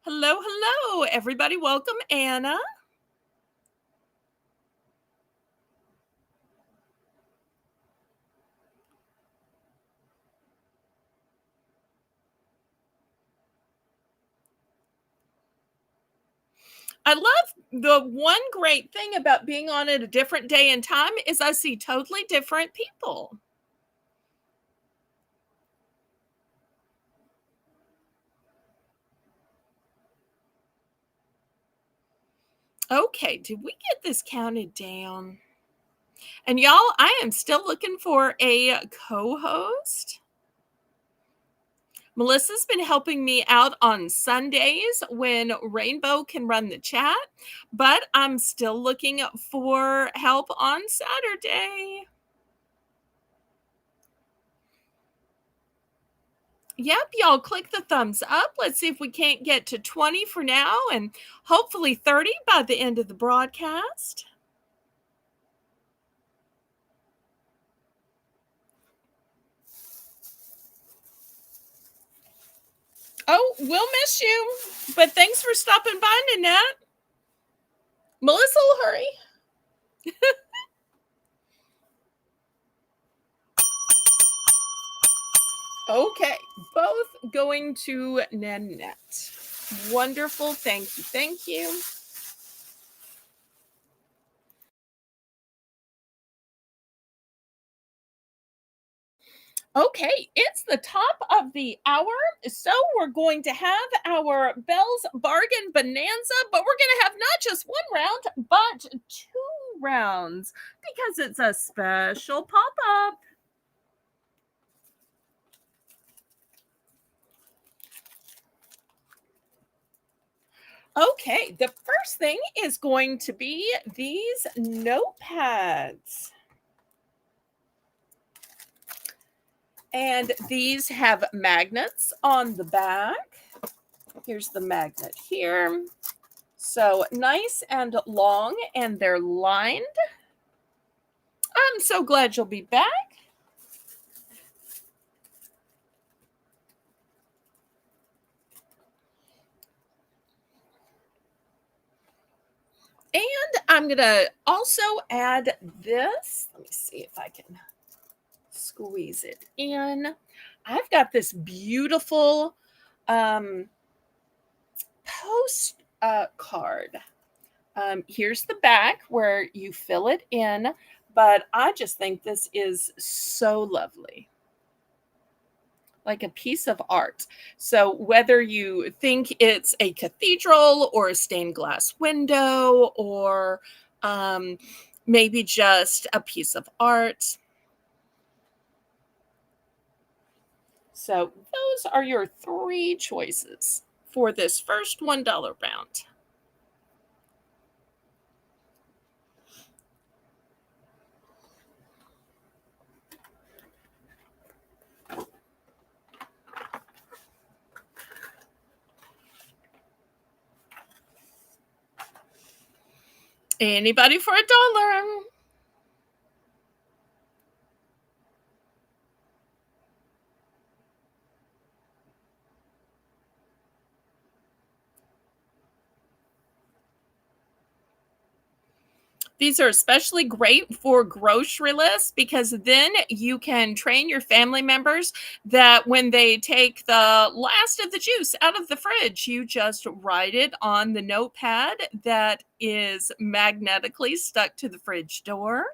Hello, hello, everybody. Welcome, Anna. I love the one great thing about being on at a different day and time is I see totally different people. Okay, did we get this counted down? And y'all, I am still looking for a co-host. Melissa's been helping me out on Sundays when Rainbow can run the chat, but I'm still looking for help on Saturday. Yep, y'all click the thumbs up. Let's see if we can't get to 20 for now and hopefully 30 by the end of the broadcast. Oh, we'll miss you, but thanks for stopping by, Nanette. Melissa will hurry. Okay, both going to Nanette. Wonderful. Thank you. Thank you. Okay, it's the top of the hour. So we're going to have our Belle's Bargain Bonanza, but we're going to have not just one round, but two rounds because it's a special pop up. Okay, the first thing is going to be these notepads. And these have magnets on the back. Here's the magnet here. So nice and long, and they're lined. I'm so glad you'll be back. And I'm going to also add this. Let me see if I can squeeze it in. I've got this beautiful post card. Here's the back where you fill it in, but I just think this is so lovely. Like a piece of art. So whether you think it's a cathedral or a stained glass window or maybe just a piece of art. So those are your three choices for this first $1 round. Anybody for $1? These are especially great for grocery lists because then you can train your family members that when they take the last of the juice out of the fridge, you just write it on the notepad that is magnetically stuck to the fridge door.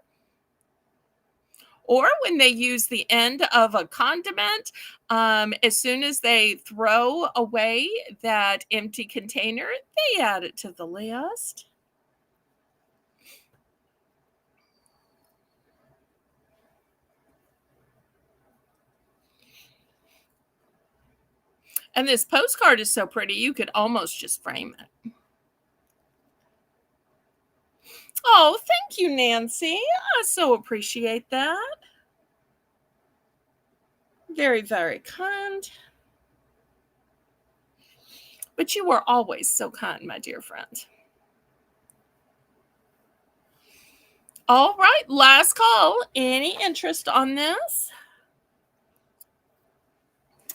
Or when they use the end of a condiment, as soon as they throw away that empty container, they add it to the list. And this postcard is so pretty, you could almost just frame it. Oh, thank you, Nancy. I so appreciate that. Very, very kind. But you are always so kind, my dear friend. All right, last call. Any interest on this?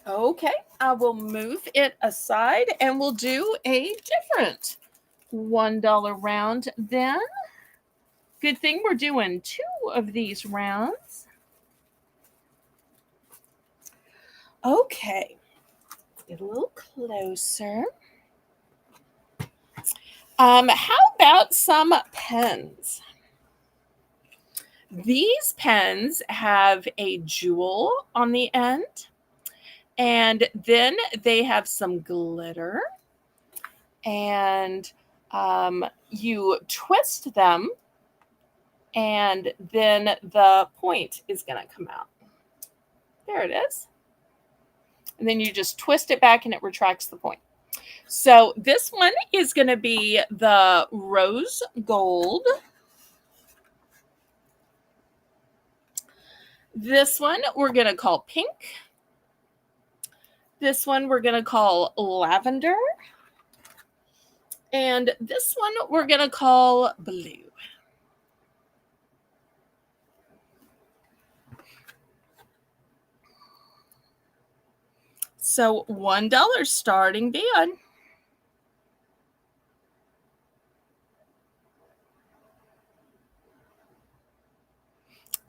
Okay, I will move it aside and we'll do a different $1 round then. Good thing we're doing 2 of these rounds. Okay, let's get a little closer. How about some pens? These pens have a jewel on the end, and then they have some glitter, and you twist them, and then the point is going to come out. There it is. And then you just twist it back and it retracts the point. So this one is going to be the rose gold. This one we're going to call pink. This one we're going to call lavender. And this one we're going to call blue. So $1 starting bid.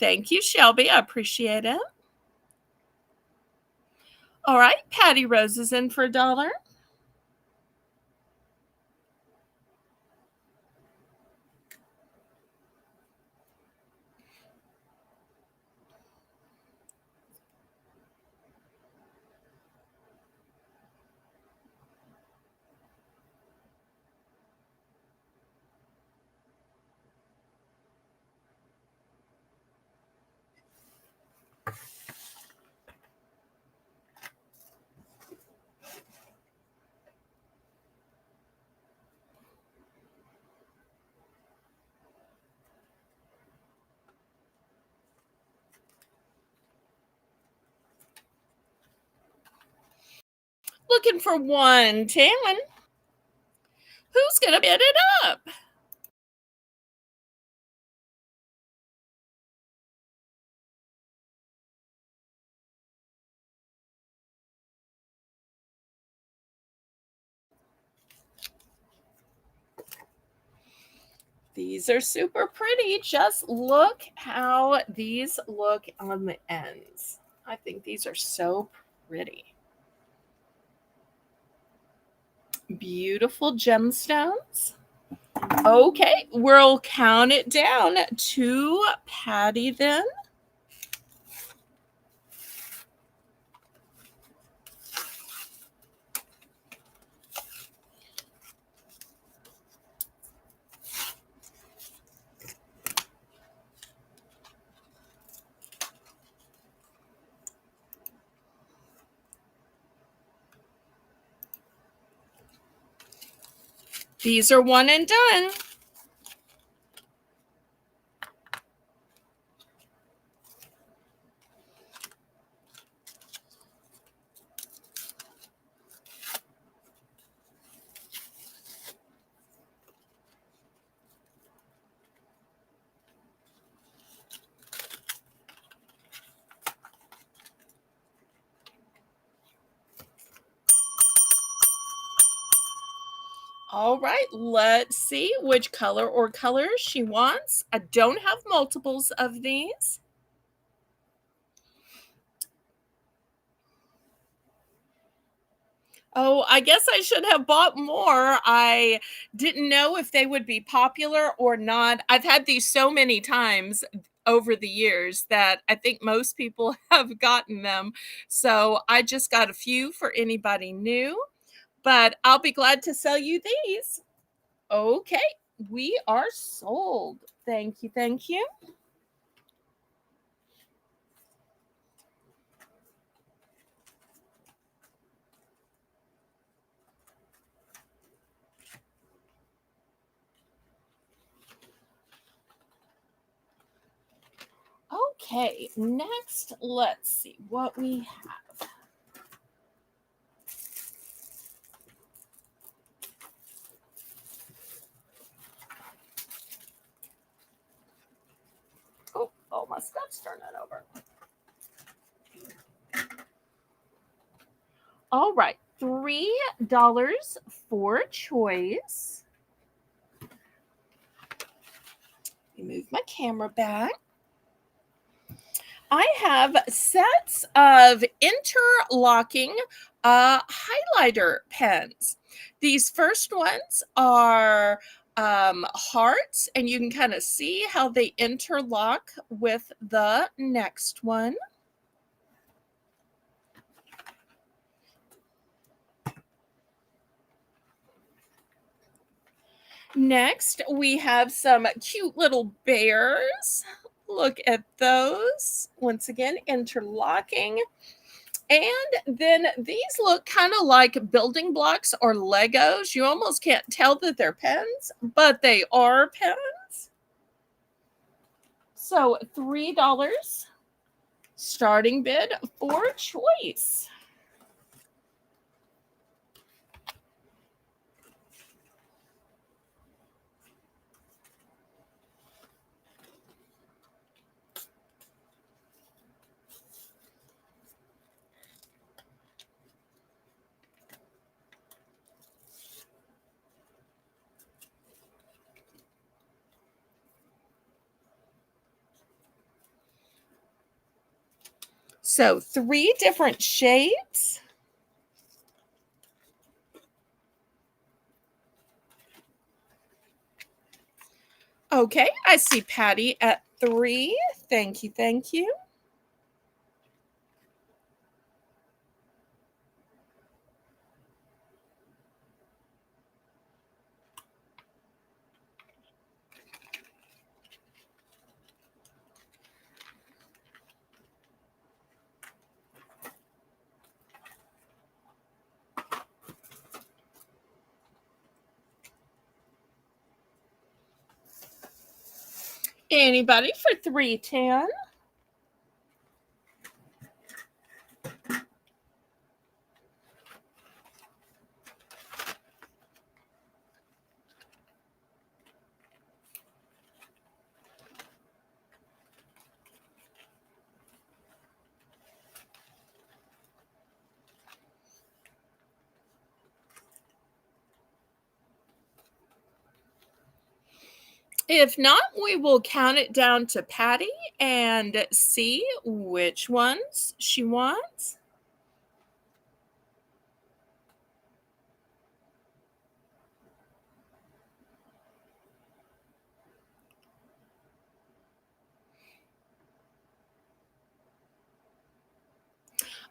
Thank you, Shelby. I appreciate it. All right, Patty Rose is in for $1. Looking for 110. Who's going to bid it up? These are super pretty. Just look how these look on the ends. I think these are so pretty. Beautiful gemstones. Okay, we'll count it down to Patty then. These are one and done. All right, let's see which color or colors she wants. I don't have multiples of these. Oh, I guess I should have bought more. I didn't know if they would be popular or not. I've had these so many times over the years that I think most people have gotten them. So I just got a few for anybody new, but I'll be glad to sell you these. Okay, we are sold. Thank you. Thank you. Okay, next, let's see what we have. Oh, all my stuff's turning over. All right, $3 for choice. Let me move my camera back. I have sets of interlocking highlighter pens. These first ones are hearts, and you can kind of see how they interlock with the next one. Next, we have some cute little bears. Look at those. Once again, interlocking. And then these look kind of like building blocks or Legos. You almost can't tell that they're pens, but they are pens. So $3 starting bid for choice. So 3 different shapes. Okay, I see Patty at 3. Thank you, thank you. Anybody for 310? If not, we will count it down to Patty and see which ones she wants.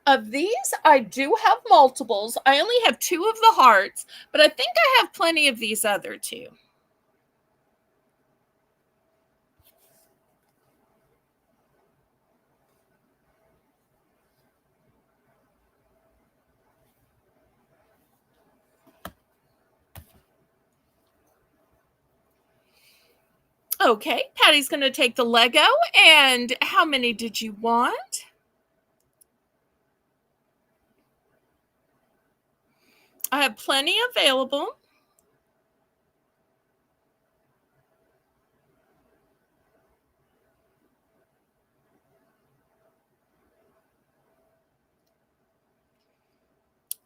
Of these, I do have multiples. I only have 2 of the hearts, but I think I have plenty of these other 2. Okay, Patty's going to take the Lego. And how many did you want? I have plenty available.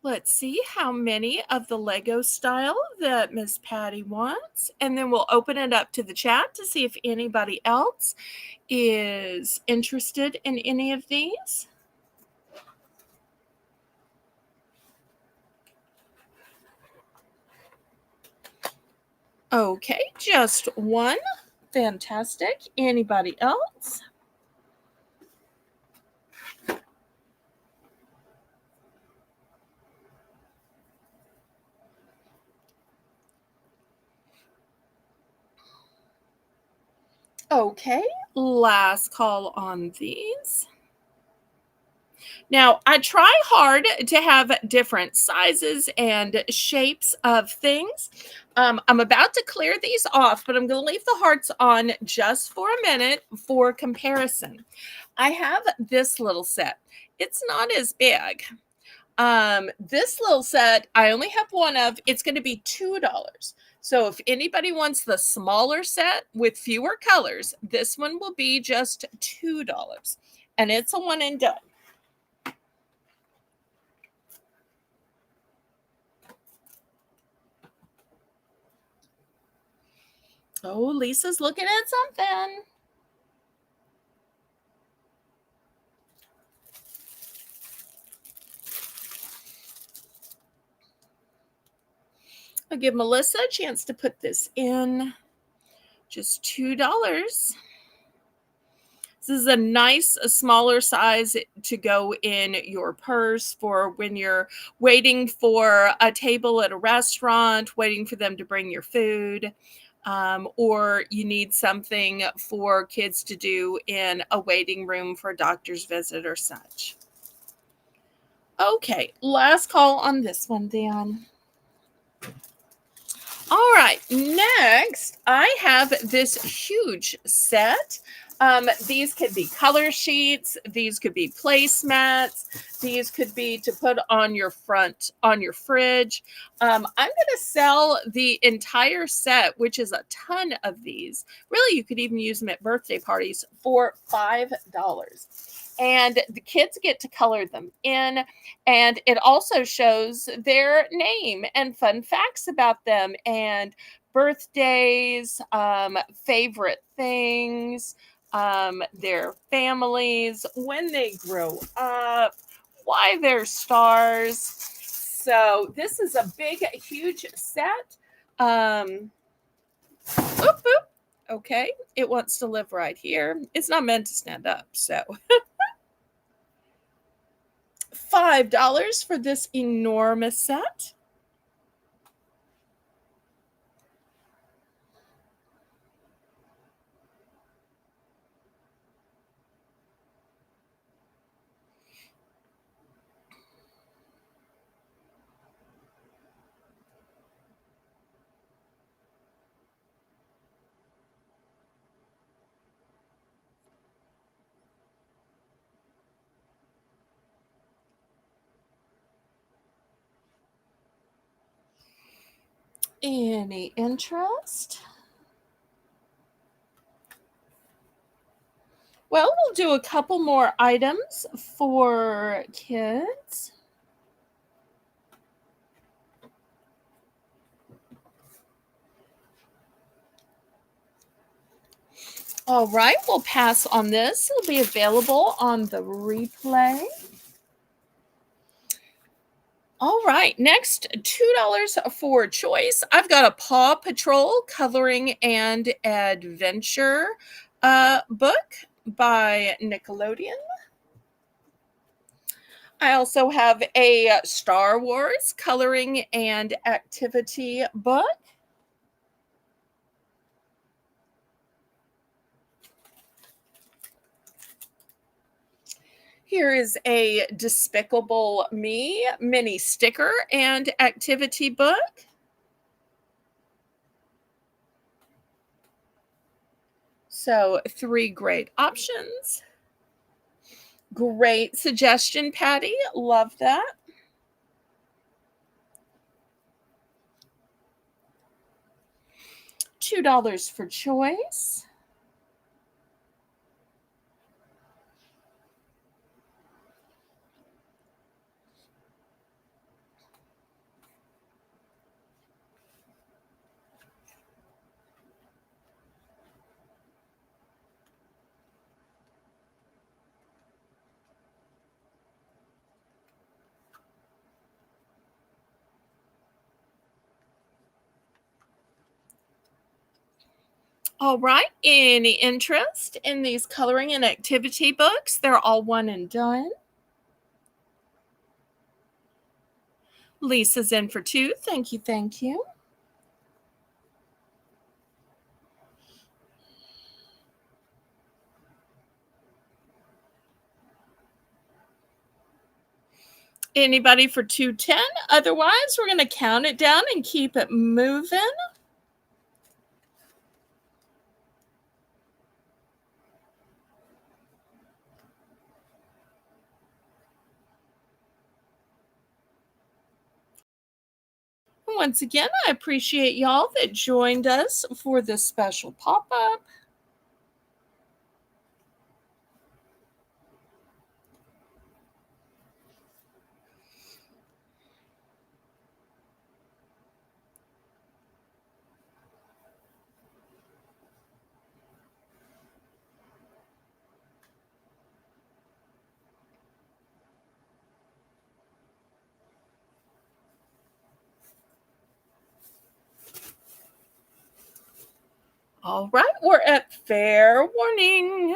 Let's see how many of the Lego style that Miss Patty wants. And then we'll open it up to the chat to see if anybody else is interested in any of these. Okay, just one. Fantastic. Anybody else? Okay, last call on these. Now, I try hard to have different sizes and shapes of things. I'm about to clear these off, but I'm going to leave the hearts on just for a minute for comparison. I have this little set. It's not as big. This little set, I only have one of. It's going to be $2. So if anybody wants the smaller set with fewer colors, this one will be just $2. And it's a one and done. Oh, Lisa's looking at something. I'll give Melissa a chance to put this in. Just $2. This is a nice, a smaller size to go in your purse for when you're waiting for a table at a restaurant, waiting for them to bring your food, or you need something for kids to do in a waiting room for a doctor's visit or such. Okay, last call on this one, Dan. All right, next I have this huge set. These could be color sheets, these could be placemats, these could be to put on your fridge. I'm going to sell the entire set, which is a ton of these. Really, you could even use them at birthday parties for $5. And the kids get to color them in, and it also shows their name and fun facts about them and birthdays, favorite things, their families, when they grow up, why they're stars. So this is a big, huge set. Oop, oop. Okay, it wants to live right here. It's not meant to stand up, so $5 for this enormous set. Any interest? Well, we'll do a couple more items for kids. All right, we'll pass on this. It'll be available on the replay. All right, next $2 for choice. I've got a Paw Patrol coloring and adventure book by Nickelodeon. I also have a Star Wars coloring and activity book. Here is a Despicable Me mini sticker and activity book. So 3 great options. Great suggestion, Patty. Love that. $2 for choice. All right. Any interest in these coloring and activity books? They're all one and done. Lisa's in for 2. Thank you. Thank you. Anybody for 210? Otherwise, we're going to count it down and keep it moving. once again, I appreciate y'all that joined us for this special pop up. All right, we're at fair warning.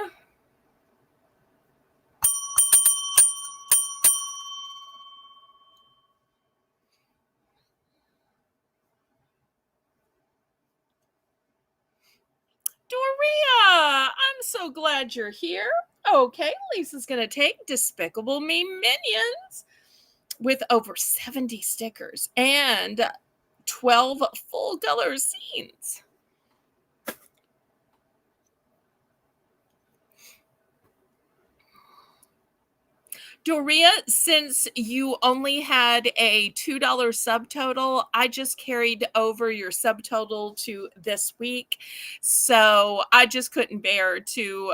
Doria, I'm so glad you're here. Okay, Lisa's going to take Despicable Me Minions with over 70 stickers and 12 full color scenes. Doria, since you only had a $2 subtotal, I just carried over your subtotal to this week. So I just couldn't bear to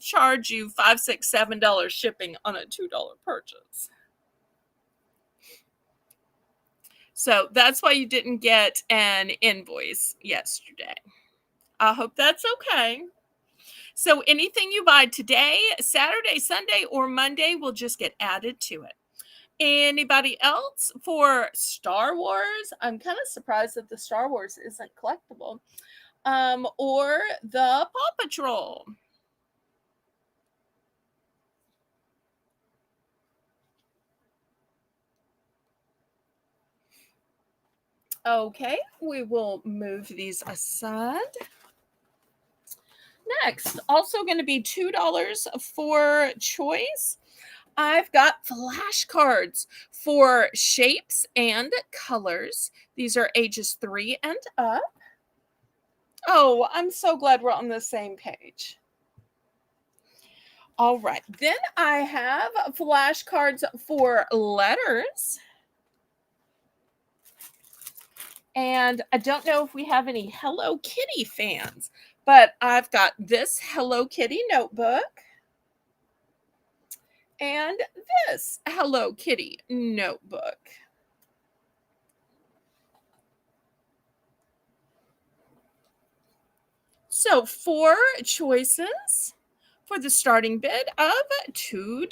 charge you $5, $6, $7 shipping on a $2 purchase. So that's why you didn't get an invoice yesterday. I hope that's okay. So anything you buy today, Saturday, Sunday, or Monday will just get added to it. Anybody else for Star Wars? I'm kind of surprised that the Star Wars isn't collectible. Or the Paw Patrol. Okay, we will move these aside. Next, also going to be $2 for choice. I've got flashcards for shapes and colors. These are ages 3 and up. Oh, I'm so glad we're on the same page. All right, then I have flashcards for letters. And I don't know if we have any Hello Kitty fans, but I've got this Hello Kitty notebook and this Hello Kitty notebook. So 4 choices for the starting bid of $2.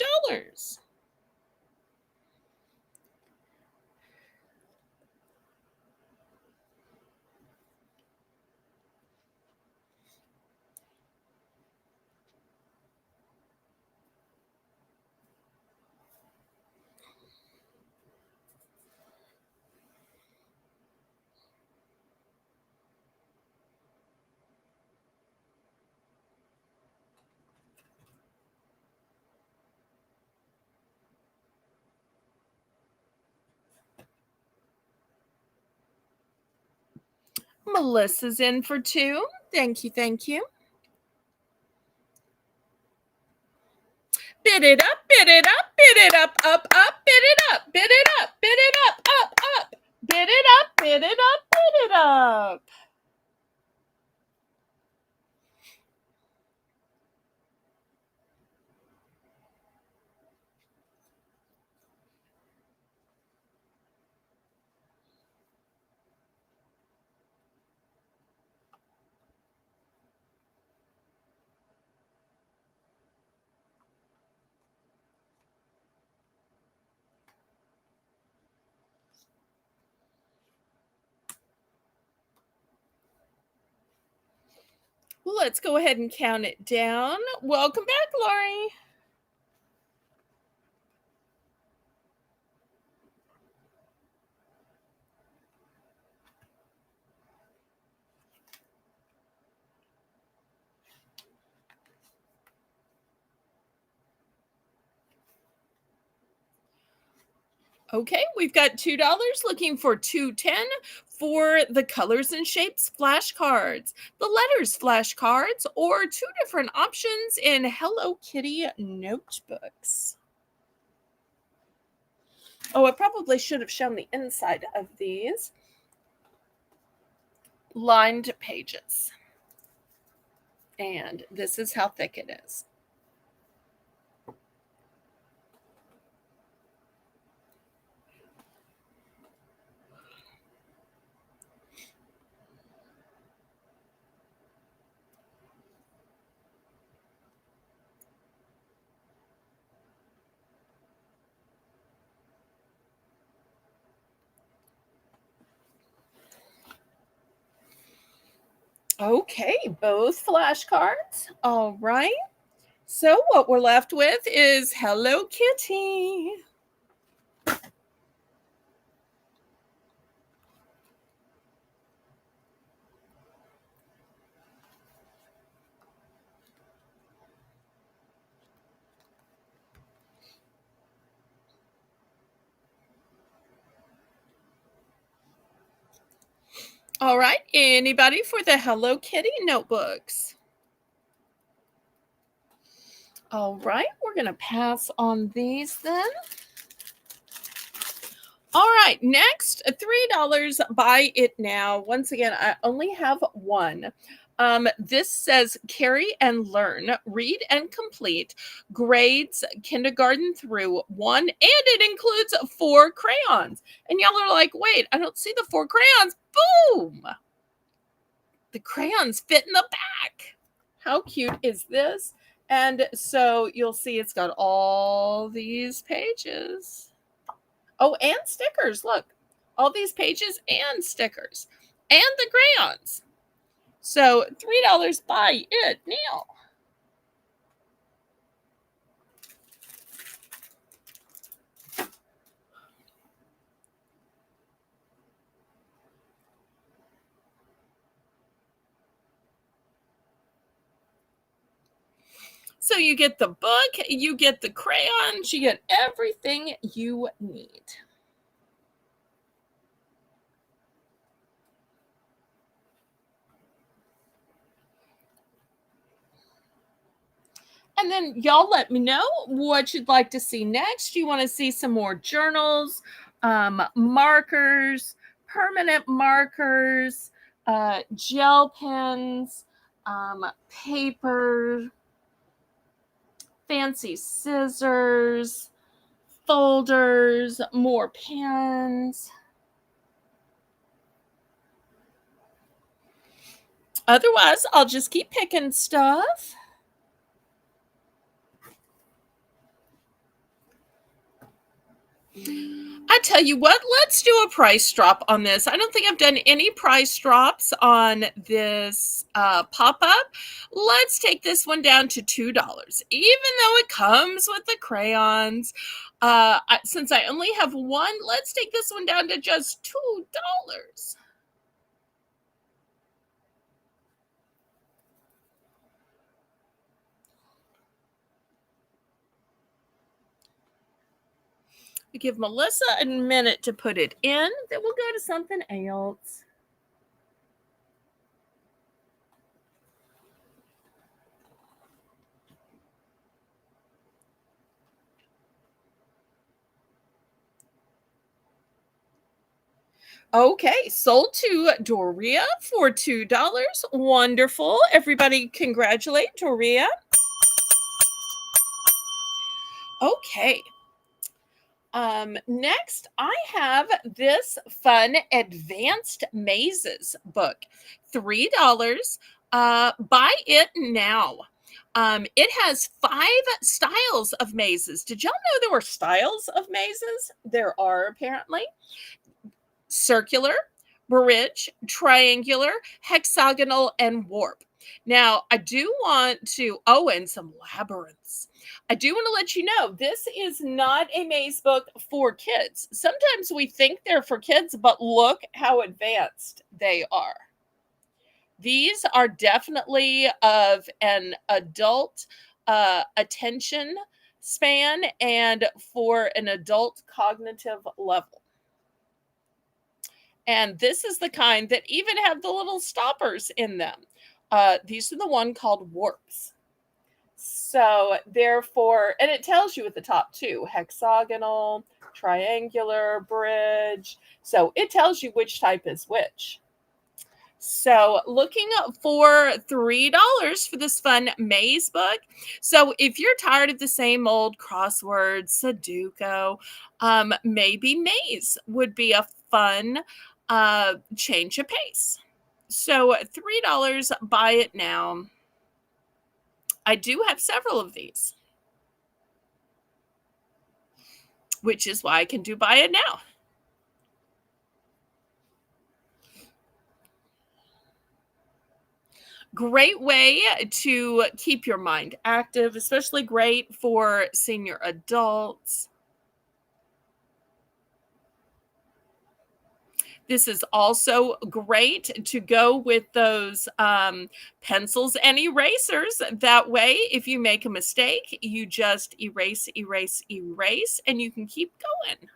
Melissa's in for 2. Thank you, thank you. Bid it up, bid it up, bid it up, up, bid it up, bid it up, bid it up, up. Bid it up, bid it up, bid it up. Let's go ahead and count it down. Welcome back, Lori. Okay, we've got $2 looking for $2.10 for the colors and shapes flashcards, the letters flashcards, or 2 different options in Hello Kitty notebooks. Oh, I probably should have shown the inside of these. lined pages. And this is how thick it is. Okay, both flashcards. All right. So what we're left with is Hello Kitty. All right, anybody for the Hello Kitty notebooks? All right, we're going to pass on these then. All right, next, $3. Buy it now. Once again, I only have one. This says carry and learn, read and complete, grades kindergarten through 1, and it includes 4 crayons. And y'all are like, wait, I don't see the 4 crayons. Boom! The crayons fit in the back. How cute is this? And so you'll see it's got all these pages. Oh, and stickers. Look, all these pages and stickers and the crayons. So $3, buy it now. So you get the book, you get the crayons, you get everything you need. And then y'all let me know what you'd like to see next. You want to see some more journals, markers, permanent markers, gel pens, paper, fancy scissors, folders, more pens. Otherwise, I'll just keep picking stuff. I tell you what, let's do a price drop on this. I don't think I've done any price drops on this pop-up. Let's take this one down to $2, even though it comes with the crayons. Since I only have one, let's take this one down to just $2. Give Melissa a minute to put it in, then we'll go to something else. Okay, sold to Doria for $2. Wonderful. Everybody congratulate Doria. Okay. Next, I have this fun Advanced Mazes book. $3. Buy it now. It has 5 styles of mazes. Did y'all know there were styles of mazes? There are apparently. Circular, bridge, triangular, hexagonal, and warp. Now, I do want to, and some labyrinths. I do want to let you know this is not a maze book for kids. Sometimes we think they're for kids, but look how advanced they are. These are definitely of an adult attention span and for an adult cognitive level. And this is the kind that even have the little stoppers in them. These are the one called warps. So therefore, and it tells you at the top too, hexagonal, triangular, bridge. So it tells you which type is which. So, looking for $3 for this fun maze book. So, if you're tired of the same old crosswords, Sudoku, maybe maze would be a fun change of pace. So, $3, buy it now. I do have several of these, which is why I can do buy it now. Great way to keep your mind active, especially great for senior adults. This is also great to go with those pencils and erasers. That way, if you make a mistake, you just erase, erase, erase, and you can keep going.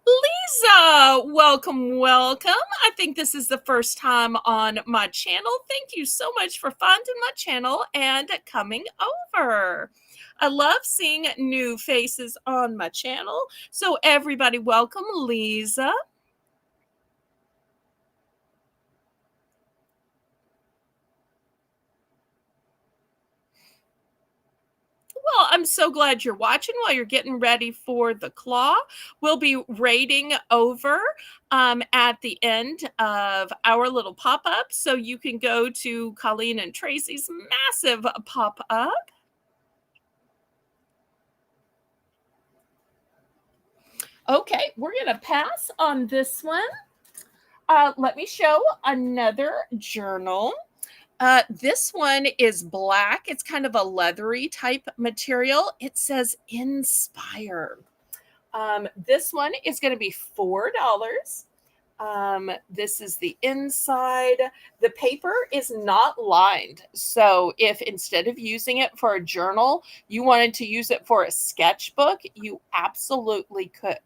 Lisa, welcome, welcome. I think this is the first time on my channel. Thank you so much for finding my channel and coming over. I love seeing new faces on my channel. So, everybody, welcome, Lisa. Well, I'm so glad you're watching while you're getting ready for the claw. We'll be rating over at the end of our little pop up. So you can go to Colleen and Tracy's massive pop up. Okay, we're going to pass on this one. Let me show another journal. This one is black. It's kind of a leathery type material. It says Inspire. This one is going to be $4. This is the inside. The paper is not lined. So if instead of using it for a journal, you wanted to use it for a sketchbook, you absolutely could.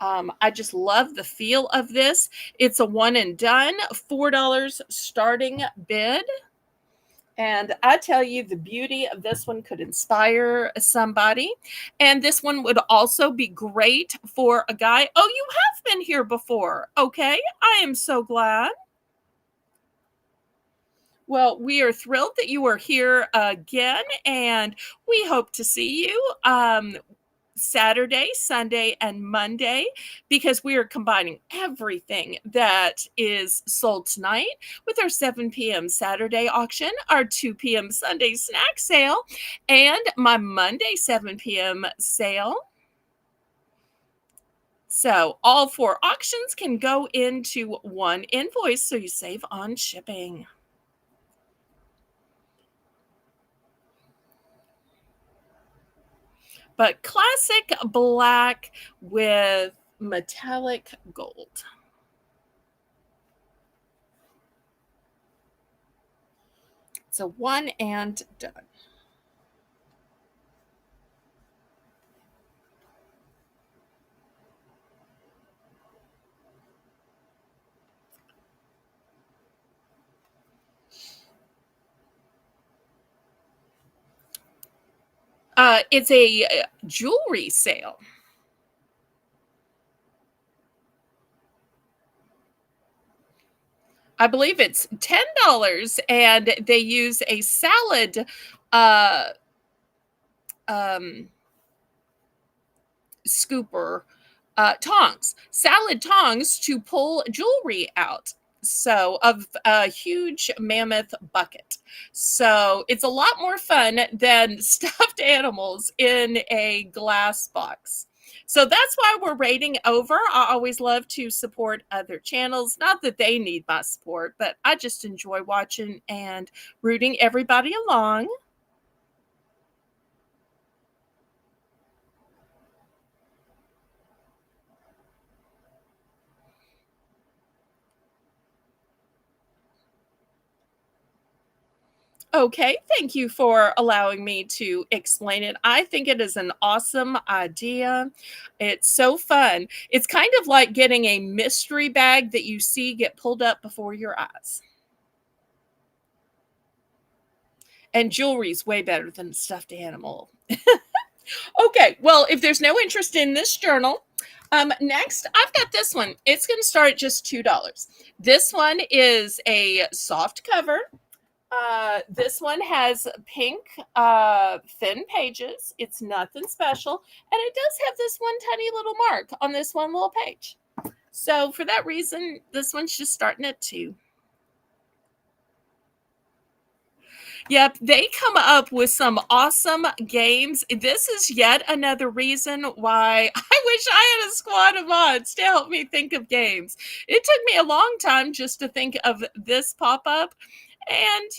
I just love the feel of this. It's a one and done, $4 starting bid. And I tell you, the beauty of this one could inspire somebody. And this one would also be great for a guy. Oh, you have been here before. Okay. I am so glad. Well, we are thrilled that you are here again, and we hope to see you. Saturday, Sunday, and Monday because we are combining everything that is sold tonight with our 7 p.m. Saturday auction, our 2 p.m. Sunday snack sale, and my Monday 7 p.m. sale. So all four auctions can go into one invoice so you save on shipping. But classic black with metallic gold. It's a one and done. It's a jewelry sale. I believe it's $10, and they use a salad uh, um, scooper tongs, salad tongs to pull jewelry out. So, of a huge mammoth bucket. So, it's a lot more fun than stuffed animals in a glass box. So, that's why we're rating over. I always love to support other channels. Not that they need my support, but I just enjoy watching and rooting everybody along. Okay, thank you for allowing me to explain it. I think it is an awesome idea. It's so fun. It's kind of like getting a mystery bag that you see get pulled up before your eyes. And jewelry's way better than a stuffed animal. Okay, well, if there's no interest in this journal, next I've got this one. It's going to start at just $2. This one is a soft cover. This one has pink thin pages. It's nothing special, and it does have this one tiny little mark on this one little page. So for that reason, this one's just starting at 2. Yep, they come up with some awesome games. This is yet another reason why I wish I had a squad of mods to help me think of games. It took me a long time just to think of this pop up, and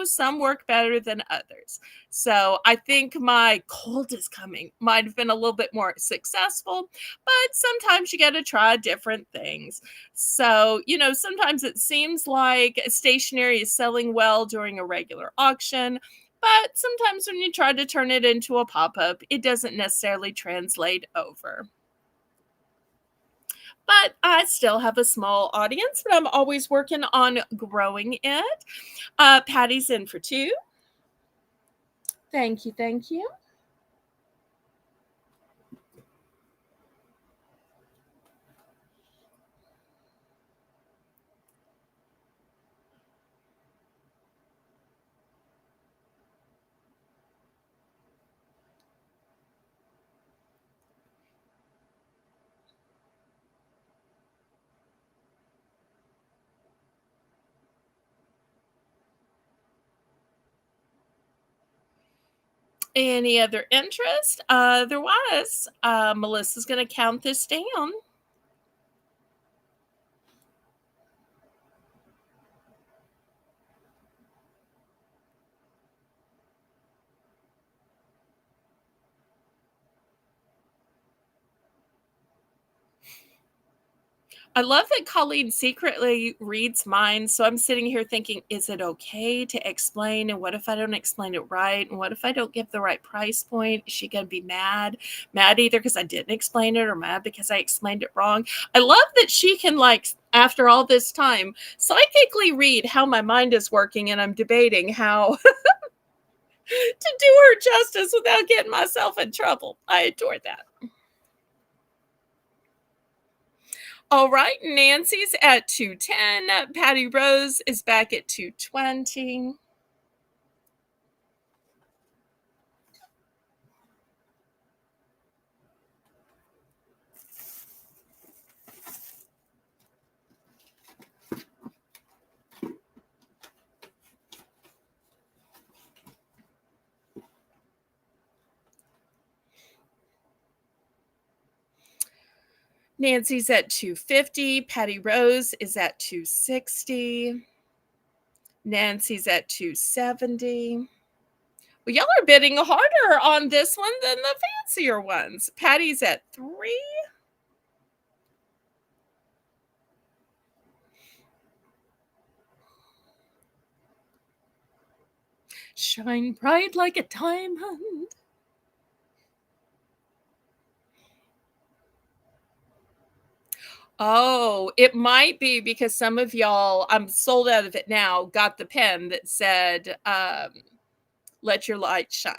some work better than others. So I think my cold is coming might have been a little bit more successful, but sometimes you got to try different things. So, sometimes it seems like stationery is selling well during a regular auction, but sometimes when you try to turn it into a pop up, it doesn't necessarily translate over. But I still have a small audience, but I'm always working on growing it. Patty's in for 2. Thank you. Thank you. Any other interest? Otherwise, Melissa's going to count this down. I love that Colleen secretly reads minds. So I'm sitting here thinking, is it okay to explain? And what if I don't explain it right? And what if I don't give the right price point? Is she going to be mad? Mad either because I didn't explain it or mad because I explained it wrong. I love that she can, like, after all this time, psychically read how my mind is working. And I'm debating how to do her justice without getting myself in trouble. I adore that. All right, Nancy's at 210. Patty Rose is back at 220. Nancy's at 250. Patty Rose is at 260. Nancy's at 270. Well, y'all are bidding harder on this one than the fancier ones. Patty's at 3. Shine bright like a diamond. Oh, it might be because some of y'all, I'm sold out of it now, got the pen that said, let your light shine.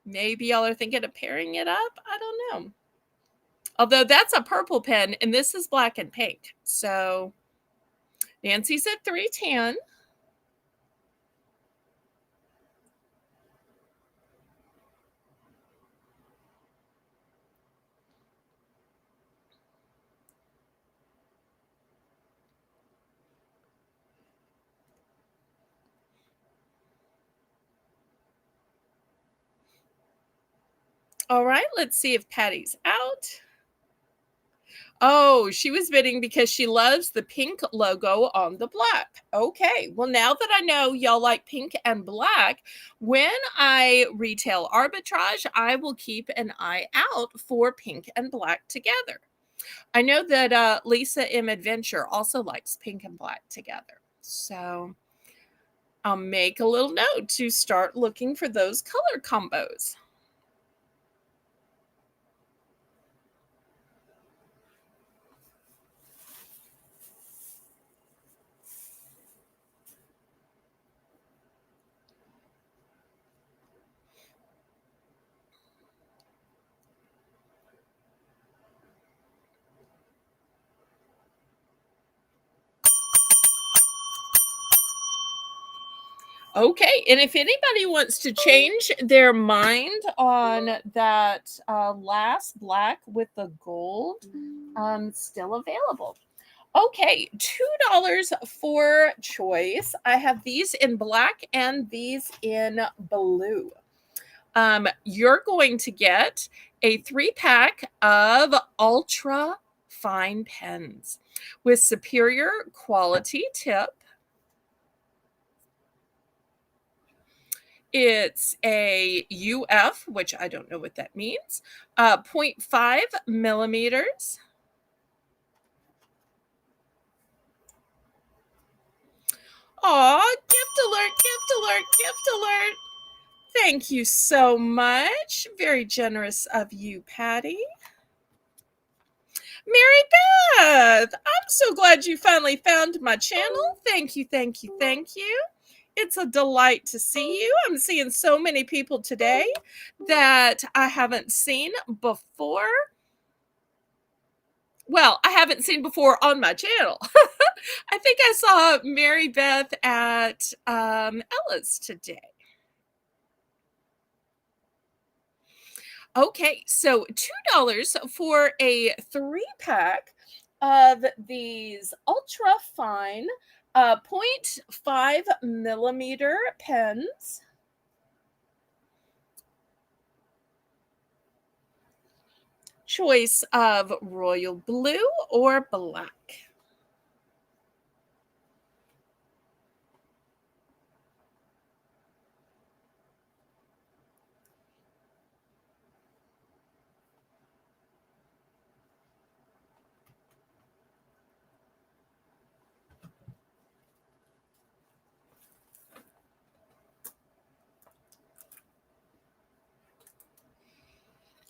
Maybe y'all are thinking of pairing it up. I don't know. Although that's a purple pen and this is black and pink. So Nancy's at 310. All right, let's see if Patty's out. Oh, she was bidding because she loves the pink logo on the black. Okay, well, now that I know y'all like pink and black, when I retail arbitrage, I will keep an eye out for pink and black together. I know that Lisa M. Adventure also likes pink and black together. So I'll make a little note to start looking for those color combos. Okay, and if anybody wants to change their mind on that last black with the gold, still available. Okay, $2 for choice. I have these in black and these in blue. You're going to get a 3-pack of ultra fine pens with superior quality tip. It's a UF, which I don't know what that means, 0.5 millimeters. Aw, gift alert, gift alert, gift alert. Thank you so much. Very generous of you, Patty. Mary Beth, I'm so glad you finally found my channel. Thank you, thank you, thank you. It's a delight to see you. I'm seeing so many people today that I haven't seen before. Well, I haven't seen before on my channel. I think I saw Mary Beth at Ella's today. Okay, so $2 for a 3-pack of these ultra fine 0.5 millimeter pens. Choice of royal blue or black.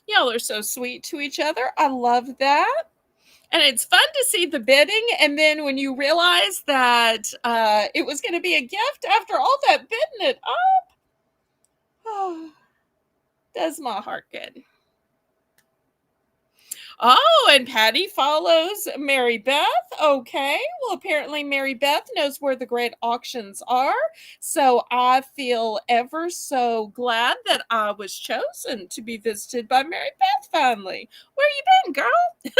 Y'all are so sweet to each other. I love that. And it's fun to see the bidding. And then when you realize that it was going to be a gift after all that bidding it up, oh, does my heart good. Oh, and Patty follows Mary Beth. Okay. Well, apparently Mary Beth knows where the great auctions are. So I feel ever so glad that I was chosen to be visited by Mary Beth finally. Where you been, girl?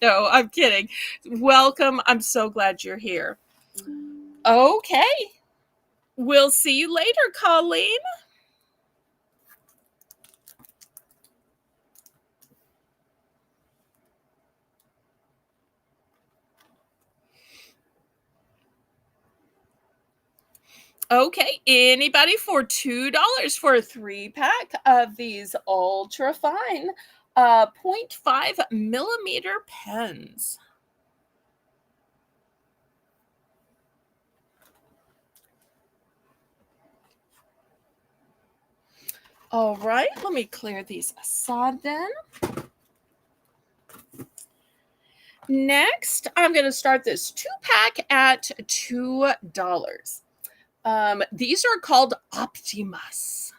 No, I'm kidding. Welcome. I'm so glad you're here. Okay. We'll see you later, Colleen. Okay, anybody for $2 for a 3-pack of these ultra fine 0.5 millimeter pens. All right, let me clear these aside then. Next, I'm going to start this 2-pack at $2. These are called Optimus.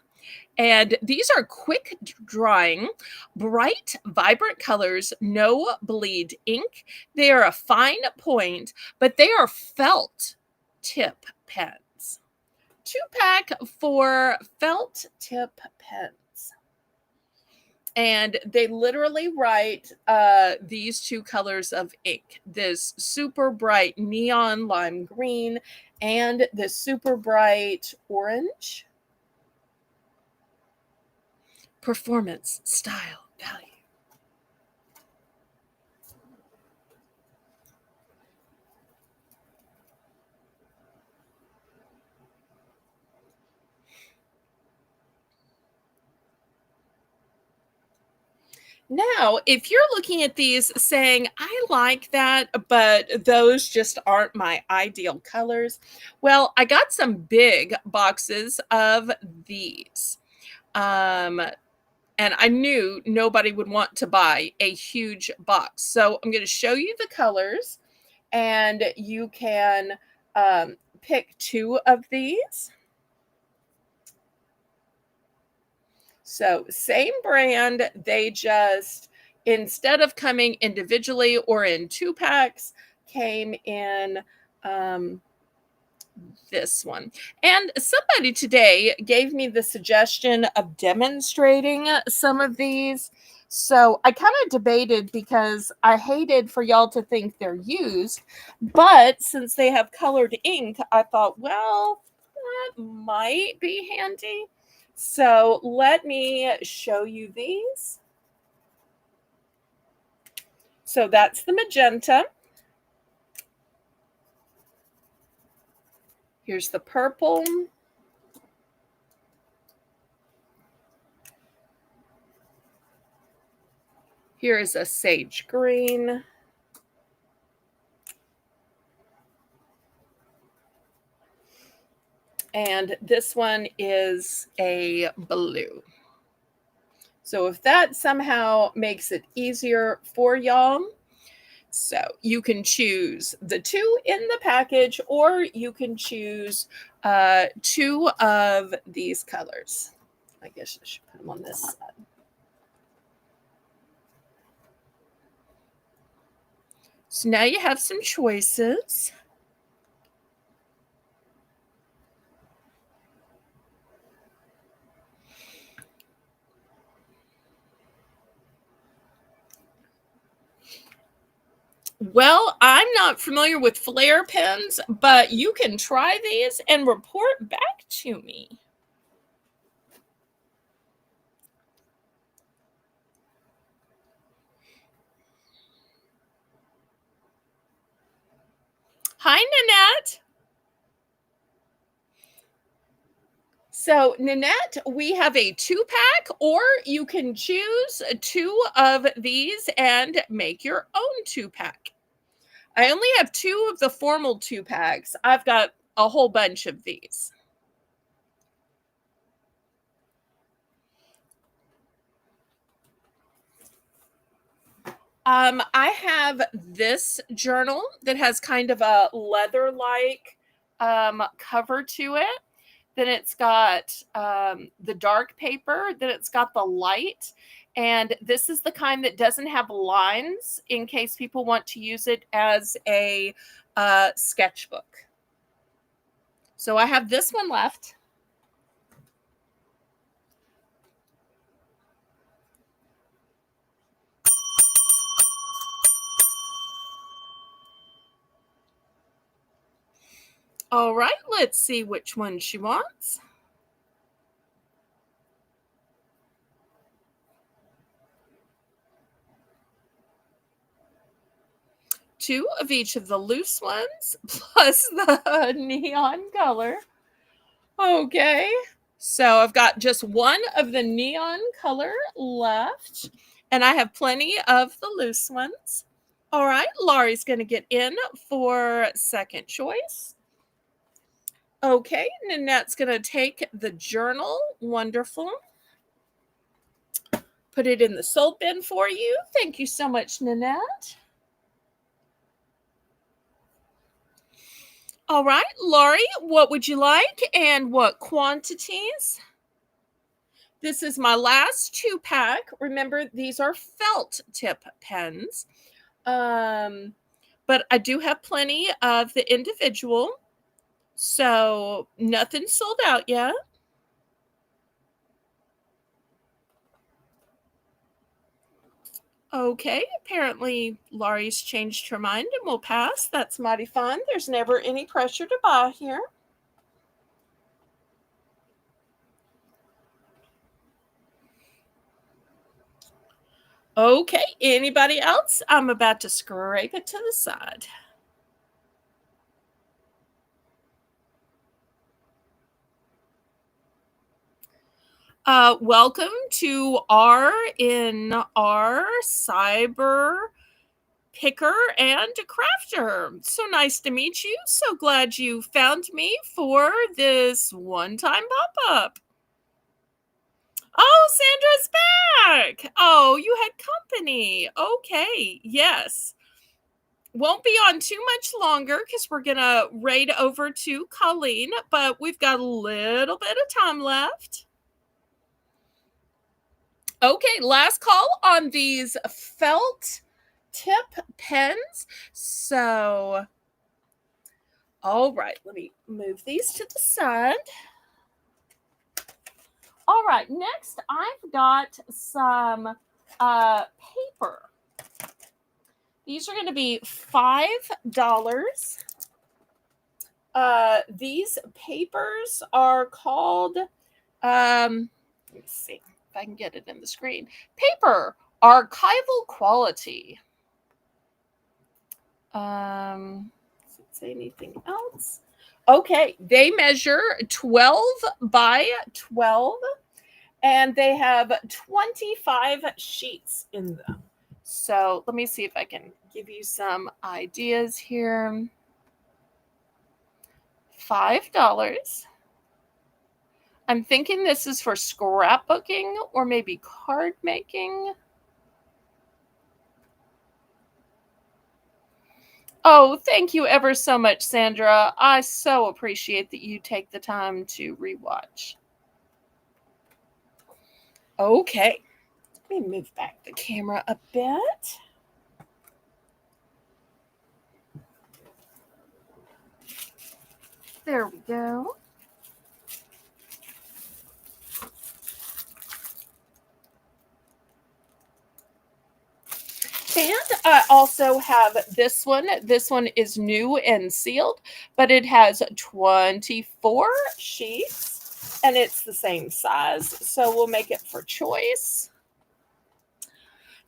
And these are quick drying, bright, vibrant colors, no bleed ink. They are a fine point, but they are felt tip pens. 2-pack for felt tip pens. And they literally write these 2 colors of ink, this super bright neon lime green and this super bright orange. Performance, style, value. Now, if you're looking at these saying, I like that, but those just aren't my ideal colors, well, I got some big boxes of these. And I knew nobody would want to buy a huge box. So I'm going to show you the colors, and you can pick 2 of these. So same brand, they just, instead of coming individually or in 2-packs, came in this one. And somebody today gave me the suggestion of demonstrating some of these. So I kind of debated because I hated for y'all to think they're used. But since they have colored ink, I thought, well, that might be handy. So let me show you these. So that's the magenta. Here's the purple. Here is a sage green. And this one is a blue. So if that somehow makes it easier for y'all, so you can choose the two in the package, or you can choose two of these colors. I guess I should put them on this side. So now you have some choices. Well, I'm not familiar with flare pens, but you can try these and report back to me. Hi, Nanette. So, Nanette, we have a 2-pack, or you can choose two of these and make your own 2-pack. I only have two of the formal 2-packs. I've got a whole bunch of these. I have this journal that has kind of a leather-like cover to it. Then it's got the dark paper. Then it's got the light. And this is the kind that doesn't have lines in case people want to use it as a sketchbook. So I have this one left. All right, let's see which one she wants. Two of each of the loose ones plus the neon color. Okay. So I've got just one of the neon color left, and I have plenty of the loose ones. All right, Laurie's going to get in for second choice. Okay, Nanette's going to take the journal. Wonderful. Put it in the sold bin for you. Thank you so much, Nanette. All right, Laurie, what would you like and what quantities? This is my last 2-pack. Remember, these are felt tip pens. But I do have plenty of the individual. So nothing sold out yet. Okay, apparently Laurie's changed her mind and will pass. That's mighty fun. There's never any pressure to buy here. Okay, anybody else? I'm about to scrape it to the side. Welcome to our cyber picker and crafter. So nice to meet you. So glad you found me for this one-time pop-up. Oh, Sandra's back. Oh, you had company. Okay, yes. Won't be on too much longer because we're going to raid over to Colleen, but we've got a little bit of time left. Okay, last call on these felt tip pens. So, All right, let me move these to the side. All right, next I've got some paper. These are going to be $5. These papers are called, let me see if I can get it in the screen. Paper archival quality. Does it say anything else? Okay, they measure 12 by 12 and they have 25 sheets in them. So let me see if I can give you some ideas here. $5. I'm thinking this is for scrapbooking or maybe card making. Oh, thank you ever so much, Sandra. I so appreciate that you take the time to rewatch. Okay, let me move back the camera a bit. There we go. And I also have this one. This one is new and sealed, but it has 24 sheets and it's the same size. So we'll make it for choice.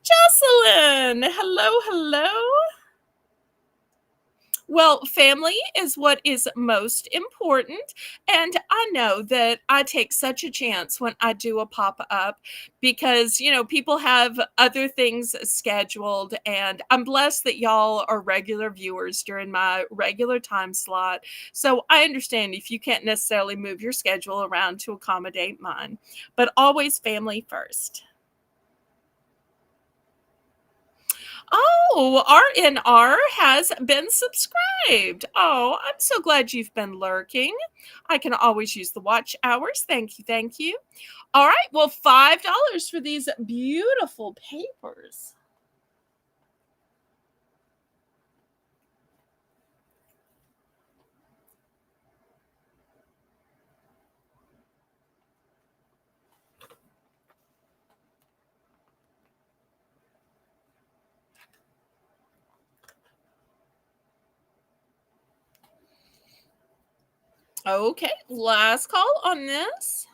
Jocelyn, hello, hello. Well, family is what is most important. And I know that I take such a chance when I do a pop up because, people have other things scheduled. And I'm blessed that y'all are regular viewers during my regular time slot. So I understand if you can't necessarily move your schedule around to accommodate mine, but always family first. Oh, RNR has been subscribed. Oh, I'm so glad you've been lurking. I can always use the watch hours. Thank you. Thank you. All right. Well, $5 for these beautiful papers. Okay. Last call on this.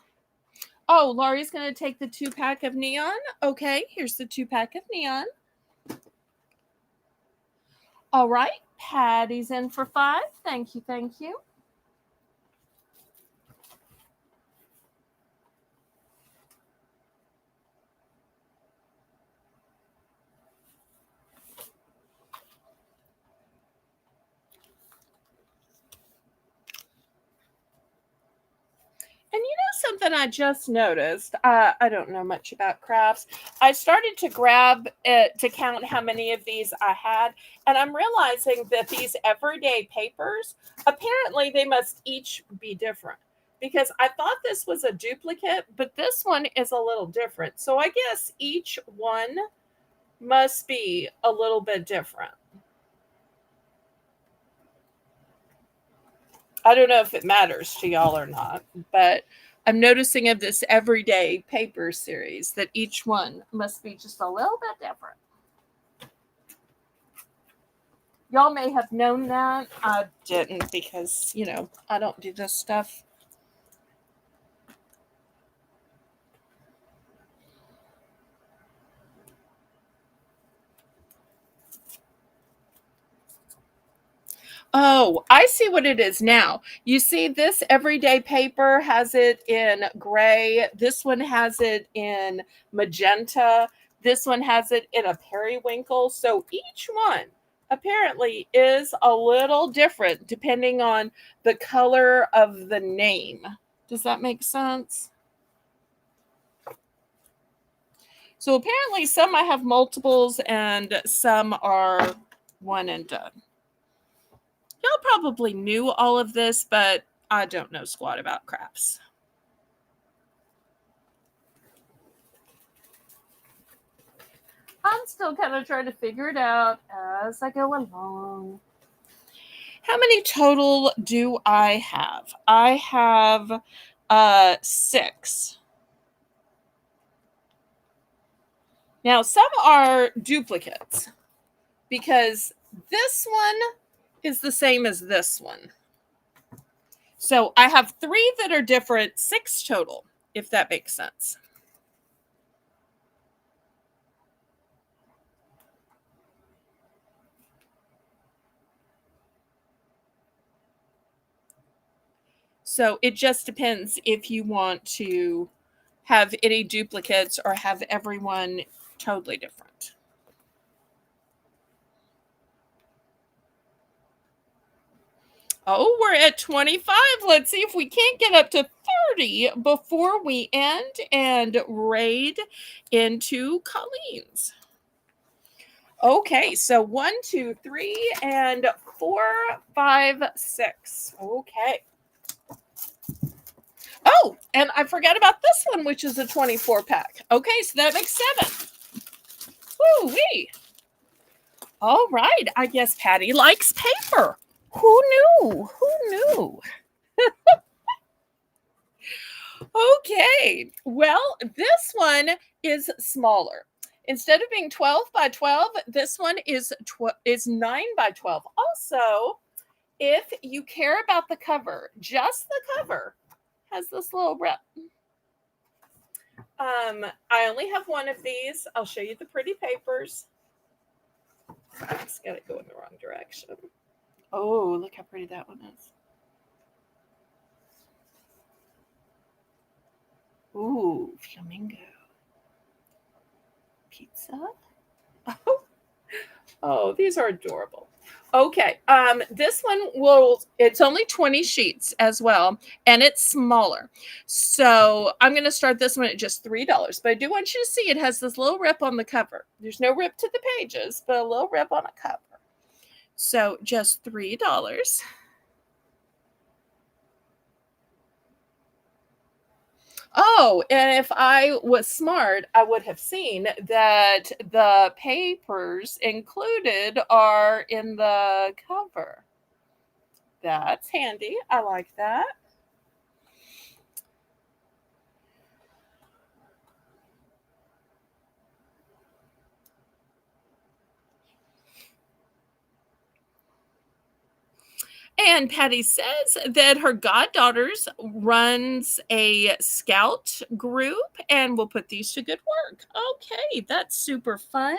Oh, Laurie's going to take the 2-pack of neon. Okay. Here's the 2-pack of neon. All right. Patty's in for 5. Thank you. Thank you. And something I just noticed, I don't know much about crafts. I started to grab it to count how many of these I had, and I'm realizing that these everyday papers, apparently they must each be different. Because I thought this was a duplicate, but this one is a little different. So I guess each one must be a little bit different. I don't know if it matters to y'all or not, but I'm noticing of this everyday paper series that each one must be just a little bit different. Y'all may have known that. I didn't because, I don't do this stuff. Oh, I see what it is now. You see, this everyday paper has it in gray. This one has it in magenta. This one has it in a periwinkle. So each one apparently is a little different depending on the color of the name. Does that make sense? So apparently some I have multiples and some are one and done. Y'all probably knew all of this, but I don't know squat about crafts. I'm still kind of trying to figure it out as I go along. How many total do I have? I have 6. Now, some are duplicates because this one is the same as this one. So I have 3 that are different, 6 total, if that makes sense. So it just depends if you want to have any duplicates or have everyone totally different. Oh, we're at 25. Let's see if we can't get up to 30 before we end and raid into Colleen's. Okay, so 1, 2, 3, and 4, 5, 6. Okay. Oh, and I forgot about this one, which is a 24 pack. Okay, so that makes 7. Woo-wee. All right, I guess Patty likes paper. Who knew? Who knew? Okay, well, this one is smaller. Instead of being 12 by 12, this one is 9 by 12. Also, if you care about the cover, just the cover has this little rep. I only have one of these. I'll show you the pretty papers. I just got to go in the wrong direction. Oh, look how pretty that one is. Ooh, flamingo. Pizza. Oh, these are adorable. Okay, this one it's only 20 sheets as well, and it's smaller. So I'm going to start this one at just $3. But I do want you to see it has this little rip on the cover. There's no rip to the pages, but a little rip on a cover. So just $3. Oh, and if I was smart, I would have seen that the papers included are in the cover. That's handy. I like that. And Patty says that her goddaughters runs a scout group and will put these to good work. Okay, that's super fun.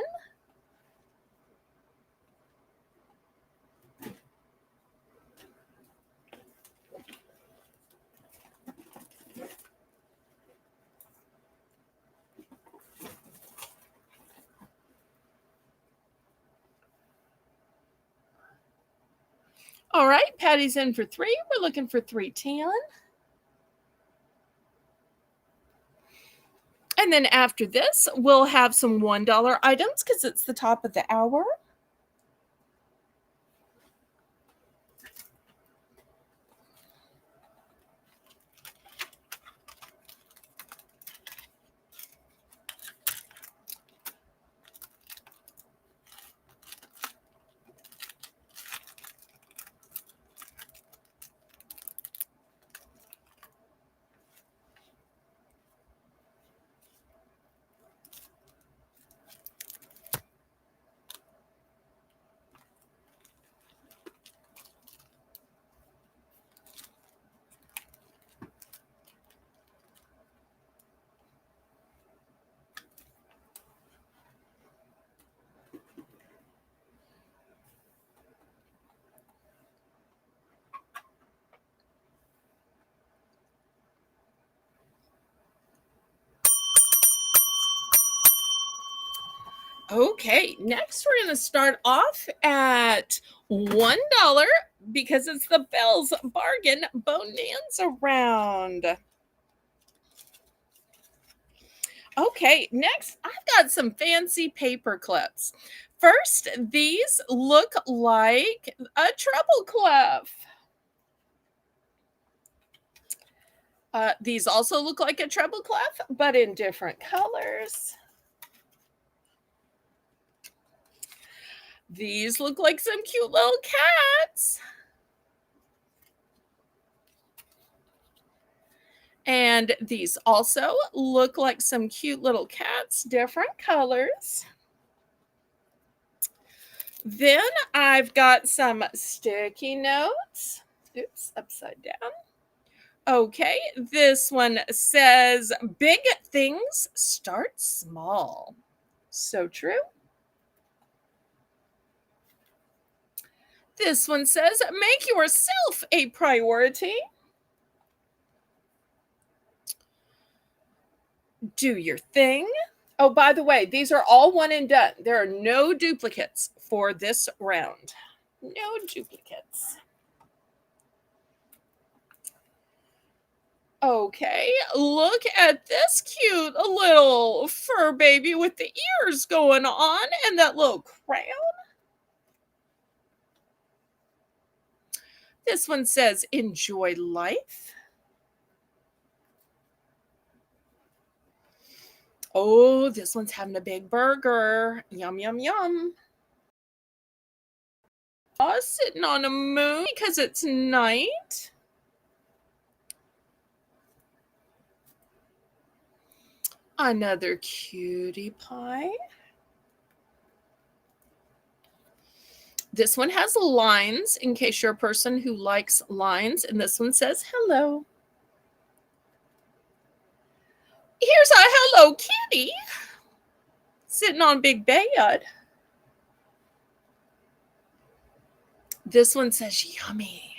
All right, Patty's in for 3. We're looking for 310. And then after this, we'll have some $1 items because it's the top of the hour. Okay, next we're going to start off at $1 because it's the Belle's Bargain Bonanza round. Okay, next I've got some fancy paper clips. First, these look like a treble clef. These also look like a treble clef, but in different colors. These look like some cute little cats. And these also look like some cute little cats, different colors. Then I've got some sticky notes. Oops, upside down. Okay, this one says, big things start small. So true. This one says, make yourself a priority. Do your thing. Oh, by the way, these are all one and done. There are no duplicates for this round. No duplicates. Okay, look at this cute little fur baby with the ears going on and that little crown. This one says, enjoy life. Oh, this one's having a big burger. Yum, yum, yum. Oh, sitting on a moon because it's night. Another cutie pie. This one has lines in case you're a person who likes lines. And this one says, hello. Here's a Hello Kitty sitting on big bed. This one says, yummy.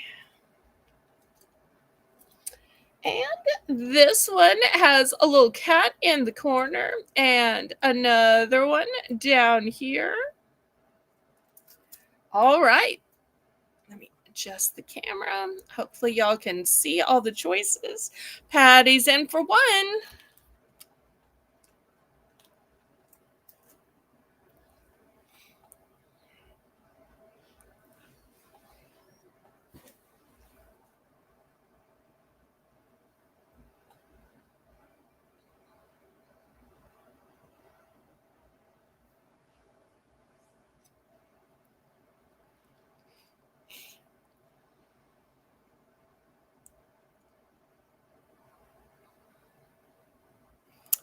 And this one has a little cat in the corner and another one down here. All right. Let me adjust the camera. Hopefully y'all can see all the choices. Patty's in for one.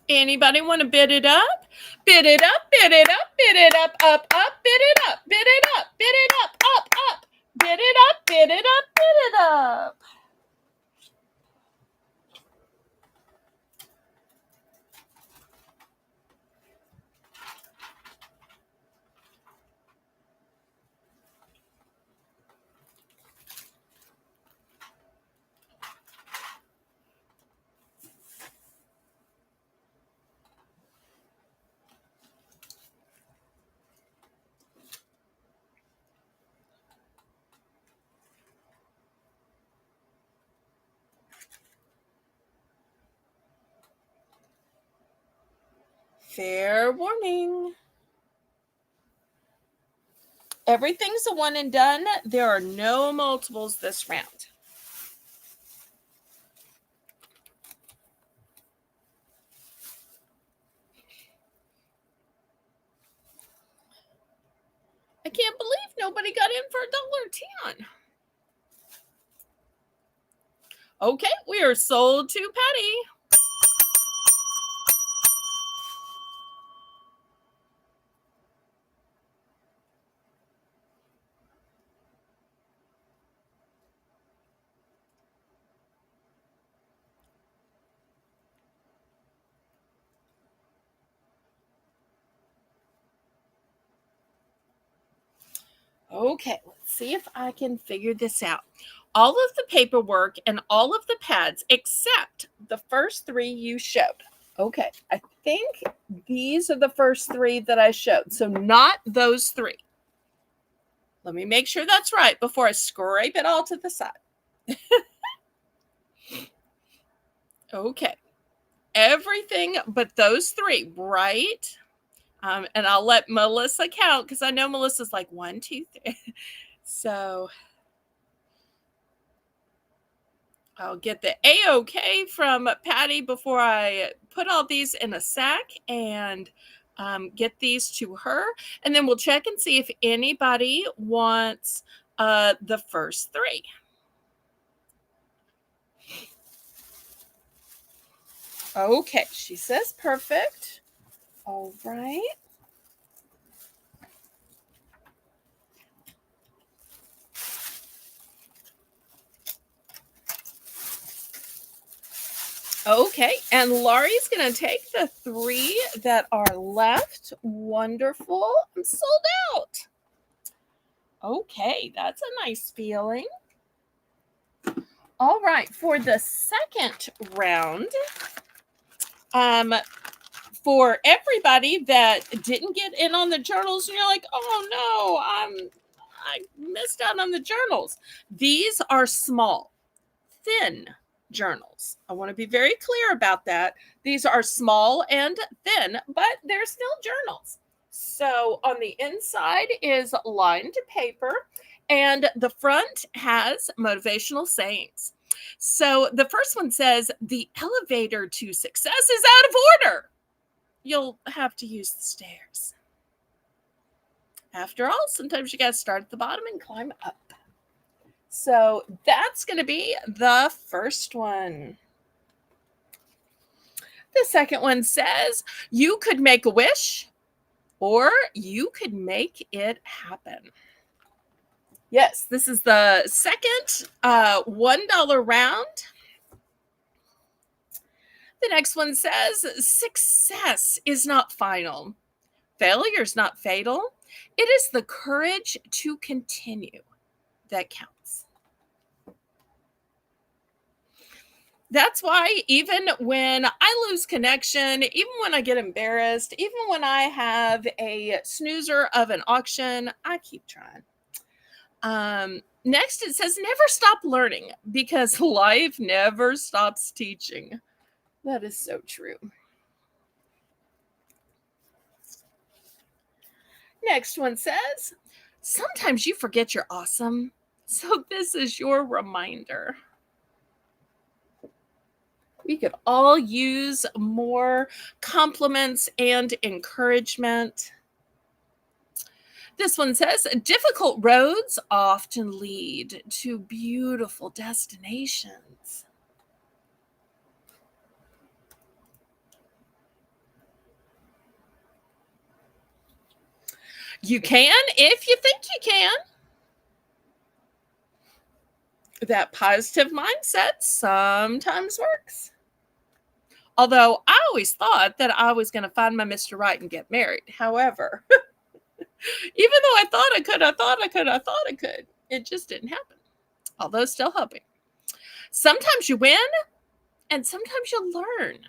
Anybody want to bid it up? Bid it up, bid it up, bid it up, up, bid it up, bid it up, bid it up, bid it up, bid it up, bid it up. Fair warning. Everything's a one and done. There are no multiples this round. I can't believe nobody got in for $1.10. Okay, we are sold to Patty. Okay, let's see if I can figure this out. All of the paperwork and all of the pads except the first three you showed. Okay, I think these are the first three that I showed. So not those three. Let me make sure that's right before I scrape it all to the side. Okay, everything but those three, right? And I'll let Melissa count because I know Melissa's like 1, 2, 3. So I'll get the A-OK from Patty before I put all these in a sack and get these to her. And then we'll check and see if anybody wants the first three. Okay, she says perfect. All right. Okay, and Laurie's going to take the 3 that are left. Wonderful. I'm sold out. Okay, that's a nice feeling. All right, for the second round, um, for everybody that didn't get in on the journals, and you're like, oh no, I missed out on the journals. These are small, thin journals. I want to be very clear about that. These are small and thin, but they're still journals. So on the inside is lined paper, and the front has motivational sayings. So the first one says, the elevator to success is out of order. You'll have to use the stairs. After all, sometimes you got to start at the bottom and climb up. So that's going to be the first one. The second one says, you could make a wish or you could make it happen. Yes, this is the second $1 round. The next one says, success is not final. Failure is not fatal. It is the courage to continue that counts. That's why even when I lose connection, even when I get embarrassed, even when I have a snoozer of an auction, I keep trying. Next, it says never stop learning because life never stops teaching. That is so true. Next one says, sometimes you forget you're awesome. So this is your reminder. We could all use more compliments and encouragement. This one says, difficult roads often lead to beautiful destinations. You can if you think you can. That positive mindset sometimes works. Although I always thought that I was going to find my Mr. Right and get married. However, even though I thought I could, it just didn't happen. Although still hoping. Sometimes you win and sometimes you learn.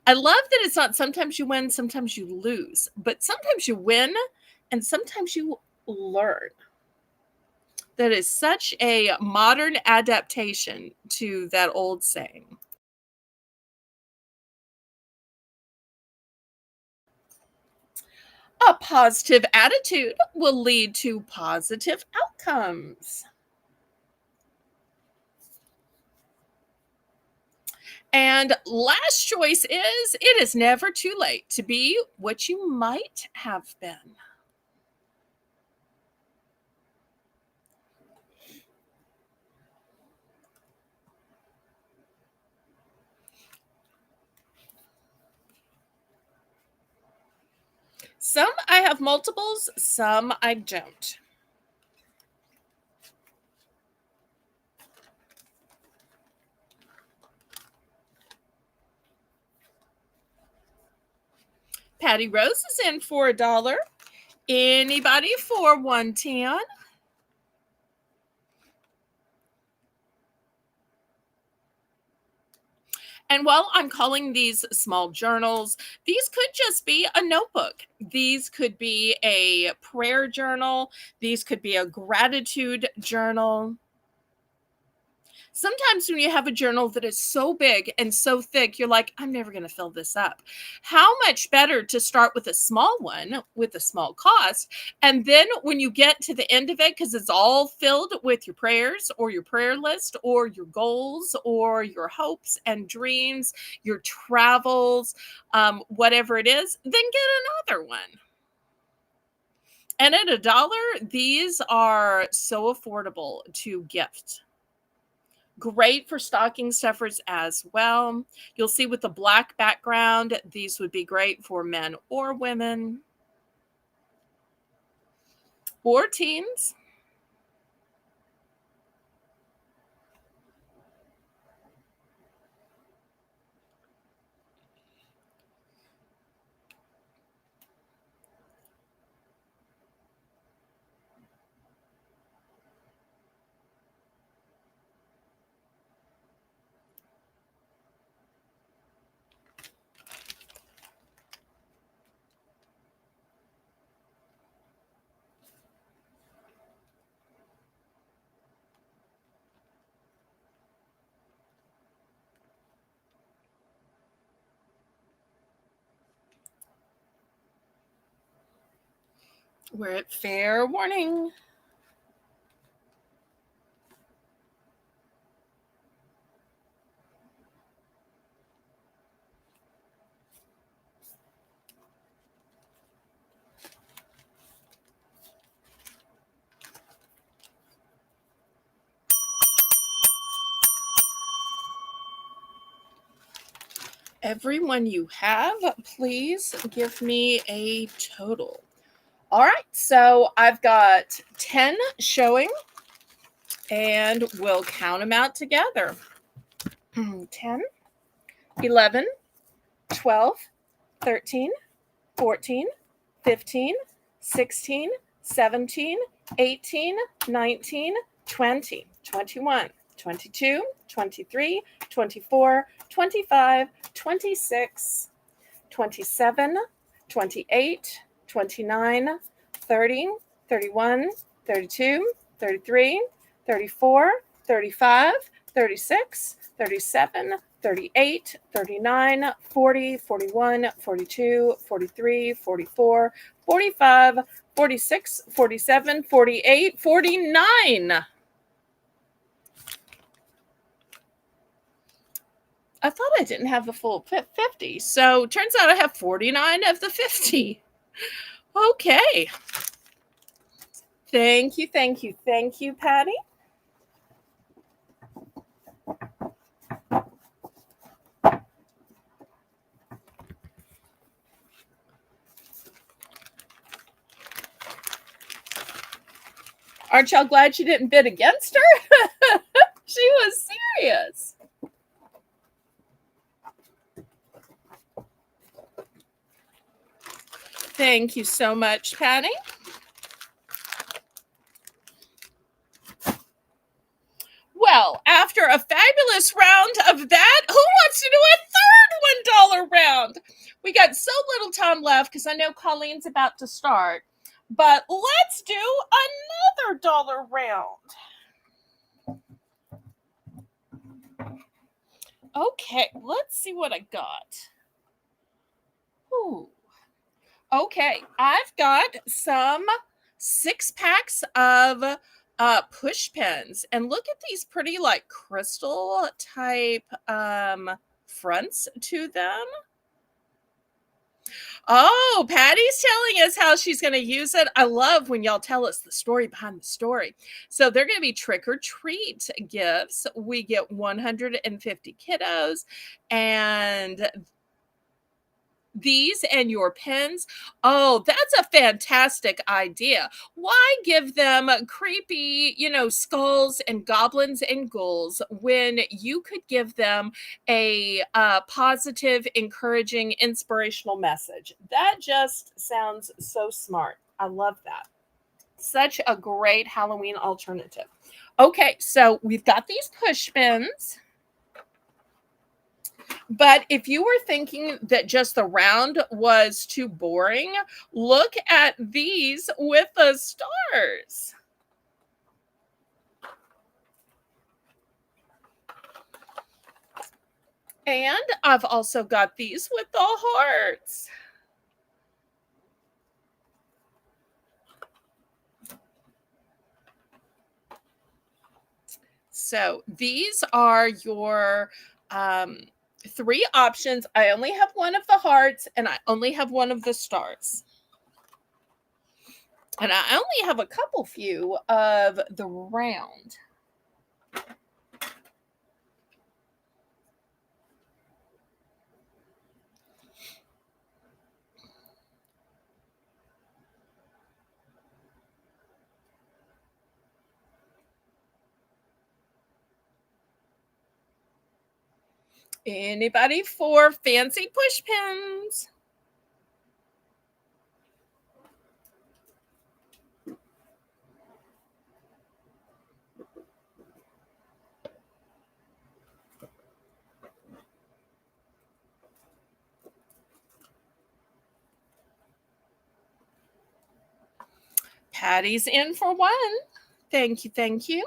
I love that it's not sometimes you win, sometimes you lose, but sometimes you win and sometimes you learn. That is such a modern adaptation to that old saying. A positive attitude will lead to positive outcomes. And last choice is, it is never too late to be what you might have been. Some I have multiples, some I don't. Patty Rose is in for $1. Anybody for 110? And while I'm calling these small journals, these could just be a notebook. These could be a prayer journal. These could be a gratitude journal. Sometimes when you have a journal that is so big and so thick, you're like, I'm never going to fill this up. How much better to start with a small one with a small cost. And then when you get to the end of it, because it's all filled with your prayers or your prayer list or your goals or your hopes and dreams, your travels, whatever it is, then get another one. And at $1, these are so affordable to gift. Great for stocking stuffers as well. You'll see with the black background, these would be great for men or women or teens. We're at fair warning. Everyone you have, please give me a total. All right, so I've got 10 showing, and we'll count them out together. 10, 11, 12, 13, 14, 15, 16, 17, 18, 19, 20, 21, 22, 23, 24, 25, 26, 27, 28, 29, 30, 31, 32, 33, 34, 35, 36, 37, 38, 39, 40, 41, 42, 43, 44, 45, 46, 47, 48, 49. I thought I didn't have the full 50. So turns out I have 49 of the 50. Okay. Thank you, thank you, thank you, Patty. Aren't y'all glad she didn't bid against her? She was serious. Thank you so much, Patty. Well, after a fabulous round of that, who wants to do a third $1 round? We got so little time left because I know Colleen's about to start. But let's do another dollar round. Okay, let's see what I got. Ooh. Okay, I've got some 6 packs of push pins, and look at these pretty like crystal type fronts to them. Oh, Patty's telling us how she's going to use it. I love when y'all tell us the story behind the story. So they're going to be trick or treat gifts. We get 150 kiddos, and these and your pins. Oh, that's a fantastic idea. Why give them creepy, skulls and goblins and ghouls when you could give them a positive, encouraging, inspirational message? That just sounds so smart. I love that. Such a great Halloween alternative. Okay, so we've got these push pins. But if you were thinking that just the round was too boring, look at these with the stars. And I've also got these with the hearts. So these are your 3 options. I only have one of the hearts and I only have one of the stars. And I only have a couple few of the round. Anybody for fancy push pins? Patty's in for one. Thank you, thank you.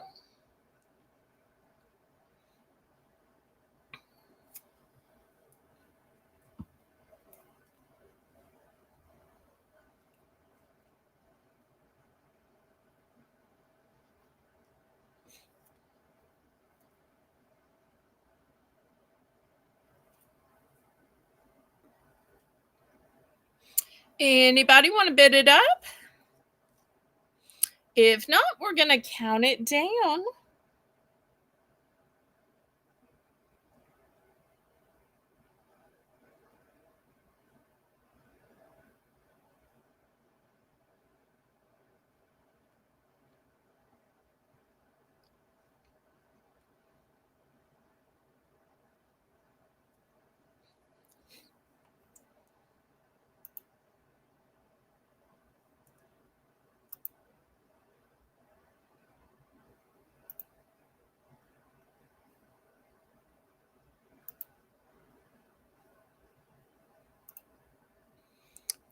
Anybody want to bid it up? If not, we're going to count it down.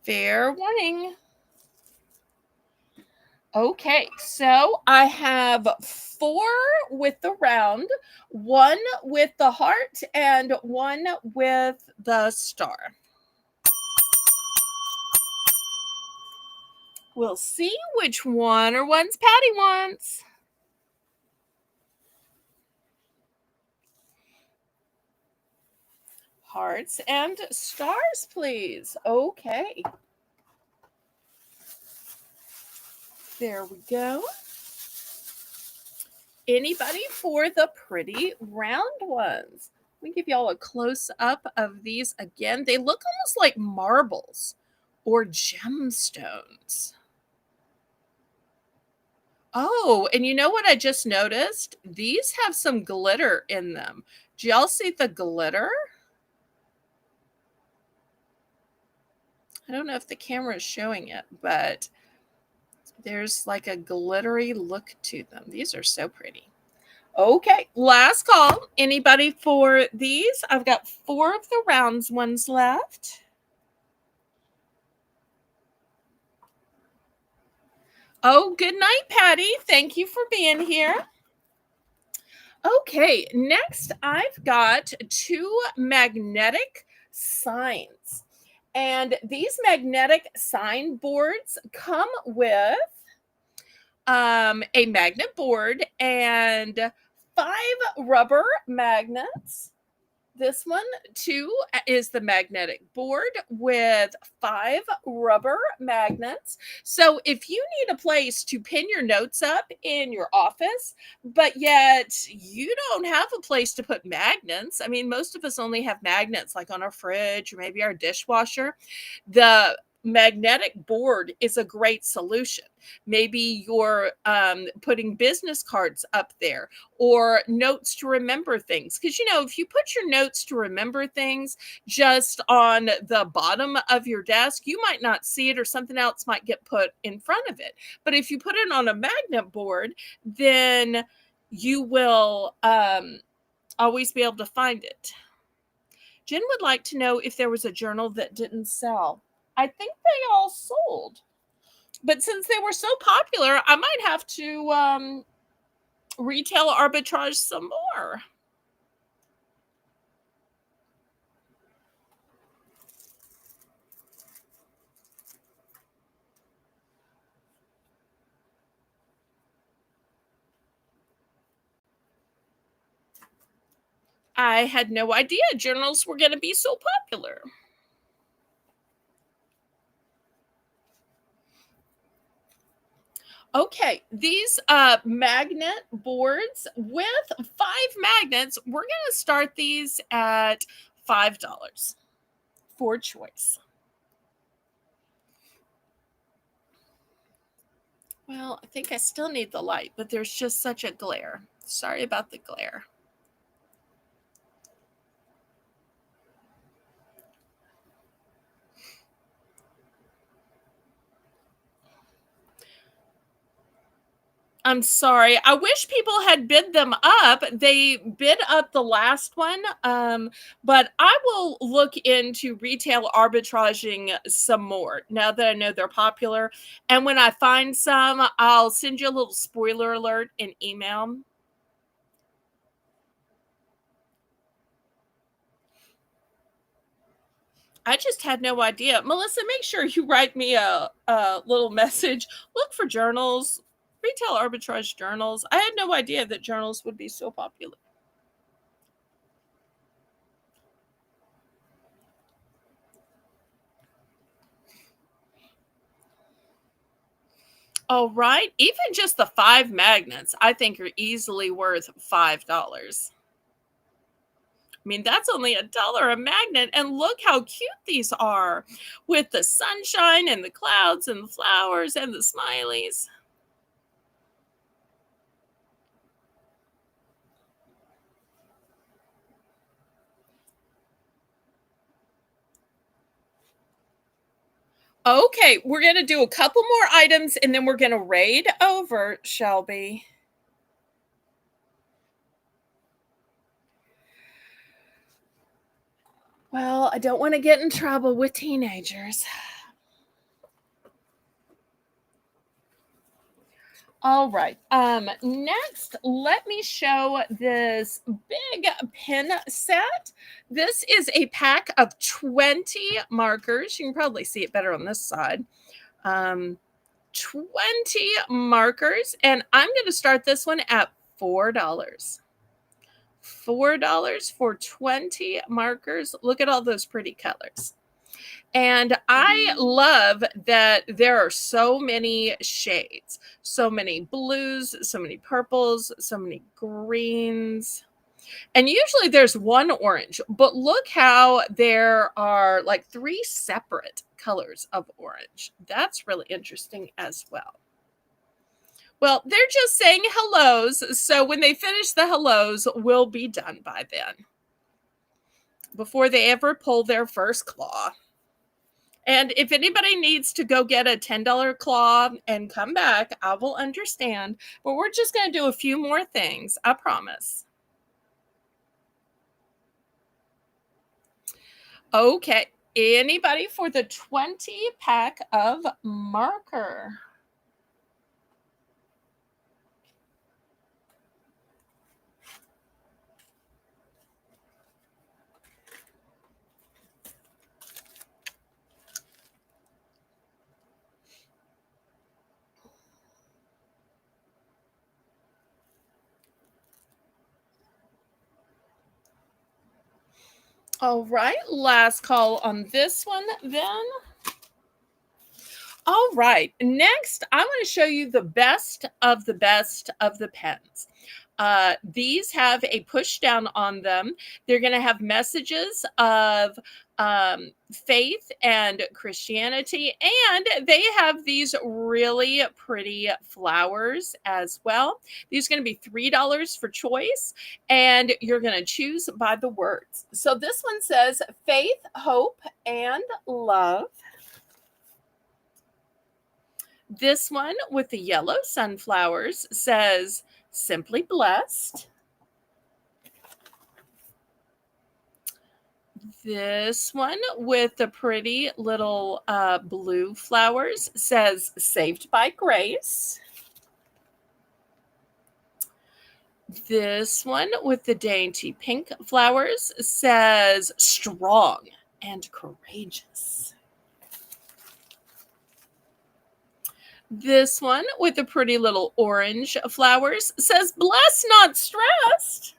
Fair warning. Okay, so I have 4 with the round, 1 with the heart, and 1 with the star. We'll see which one or ones Patty wants. Hearts and stars, please. Okay. There we go. Anybody for the pretty round ones? Let me give y'all a close up of these again. They look almost like marbles or gemstones. Oh, and you know what I just noticed? These have some glitter in them. Do y'all see the glitter? I don't know if the camera is showing it, but there's like a glittery look to them. These are so pretty. Okay, last call. Anybody for these? I've got 4 of the rounds ones left. Oh, good night, Patty. Thank you for being here. Okay, next I've got 2 magnetic signs. And these magnetic sign boards come with a magnet board and 5 rubber magnets. This one, too, is the magnetic board with 5 rubber magnets. So if you need a place to pin your notes up in your office, but yet you don't have a place to put magnets, I mean, most of us only have magnets like on our fridge or maybe our dishwasher. The magnetic board is a great solution. Maybe you're putting business cards up there or notes to remember things. Because, if you put your notes to remember things just on the bottom of your desk, you might not see it or something else might get put in front of it. But if you put it on a magnet board, then you will always be able to find it. Jen would like to know if there was a journal that didn't sell. I think they all sold. But since they were so popular, I might have to retail arbitrage some more. I had no idea journals were going to be so popular. Okay, these magnet boards with 5 magnets, we're going to start these at $5 for choice. Well, I think I still need the light, but there's just such a glare. Sorry about the glare. I'm sorry. I wish people had bid them up. They bid up the last one, but I will look into retail arbitraging some more now that I know they're popular. And when I find some, I'll send you a little spoiler alert in email. I just had no idea. Melissa, make sure you write me a little message. Look for journals, retail arbitrage journals. I had no idea that journals would be so popular. All right. Even just the 5 magnets, I think are easily worth $5. I mean, that's only $1 a magnet. And look how cute these are with the sunshine and the clouds and the flowers and the smileys. Okay, we're going to do a couple more items and then we're going to raid over, Shelby. Well, I don't want to get in trouble with teenagers. All right. Next, let me show this big pin set. This is a pack of 20 markers. You can probably see it better on this side. 20 markers, and I'm going to start this one at $4. $4 for 20 markers. Look at all those pretty colors. And I love that there are so many shades, so many blues, so many purples, so many greens. And usually there's one orange, but look how there are like 3 separate colors of orange. That's really interesting as well. Well, they're just saying hellos. So when they finish the hellos, we'll be done by then, before they ever pull their first claw. And if anybody needs to go get a $10 claw and come back, I will understand. But we're just going to do a few more things. I promise. Okay. Anybody for the 20 pack of marker? All right. Last call on this one then. All right. Next, I want to show you the best of the best of the pens. These have a push down on them. They're going to have messages of faith and Christianity, and they have these really pretty flowers as well. These are going to be $3 for choice, and you're going to choose by the words. So this one says faith, hope, and love. This one with the yellow sunflowers says simply blessed. This one with the pretty little blue flowers says saved by grace. This one with the dainty pink flowers says strong and courageous. This one with the pretty little orange flowers says blessed, not stressed.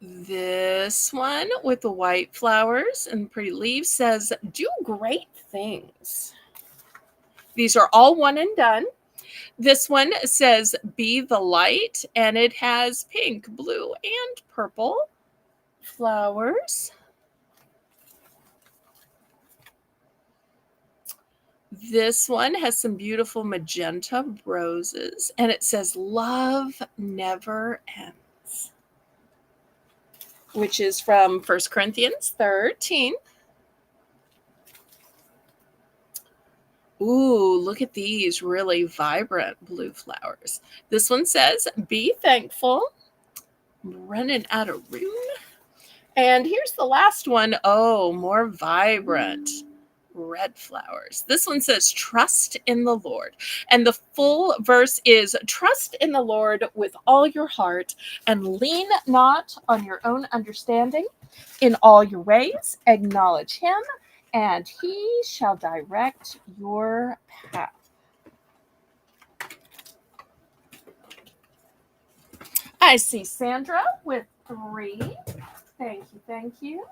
This one with the white flowers and pretty leaves says do great things. These are all one and done. This one says be the light, and it has pink, blue, and purple flowers. This one has some beautiful magenta roses, and it says love never ends. which is from 1 Corinthians 13. Ooh, look at these really vibrant blue flowers. This one says, be thankful. I'm running out of room. And here's the last one. Oh, more vibrant red flowers. This one says, trust in the Lord. And the full verse is, trust in the Lord with all your heart and lean not on your own understanding. In all your ways, acknowledge him, and he shall direct your path. I see Sandra with 3. Thank you, thank you.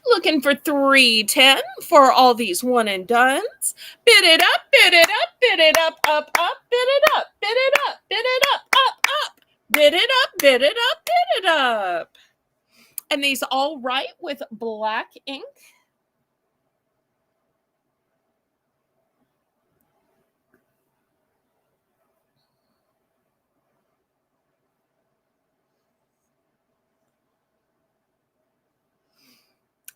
Looking for 310 for all these one and dones. Bid it up, bid it up, bid it up, up, bid it up, bid it up, bid it up, up. Bid it up, bid it up, bid it up. And these all write with black ink.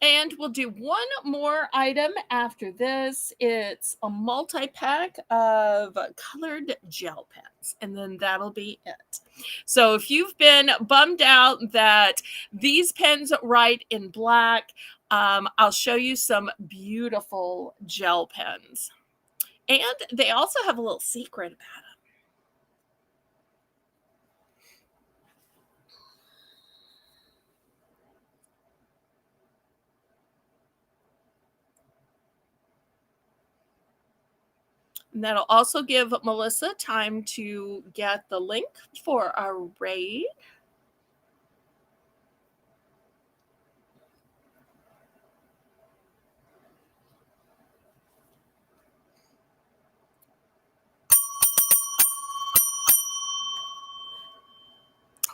And we'll do one more item after this. It's a multi-pack of colored gel pens, and then that'll be it. So if you've been bummed out that these pens write in black, I'll show you some beautiful gel pens. And they also have a little secret about them. And that'll also give Melissa time to get the link for our raid.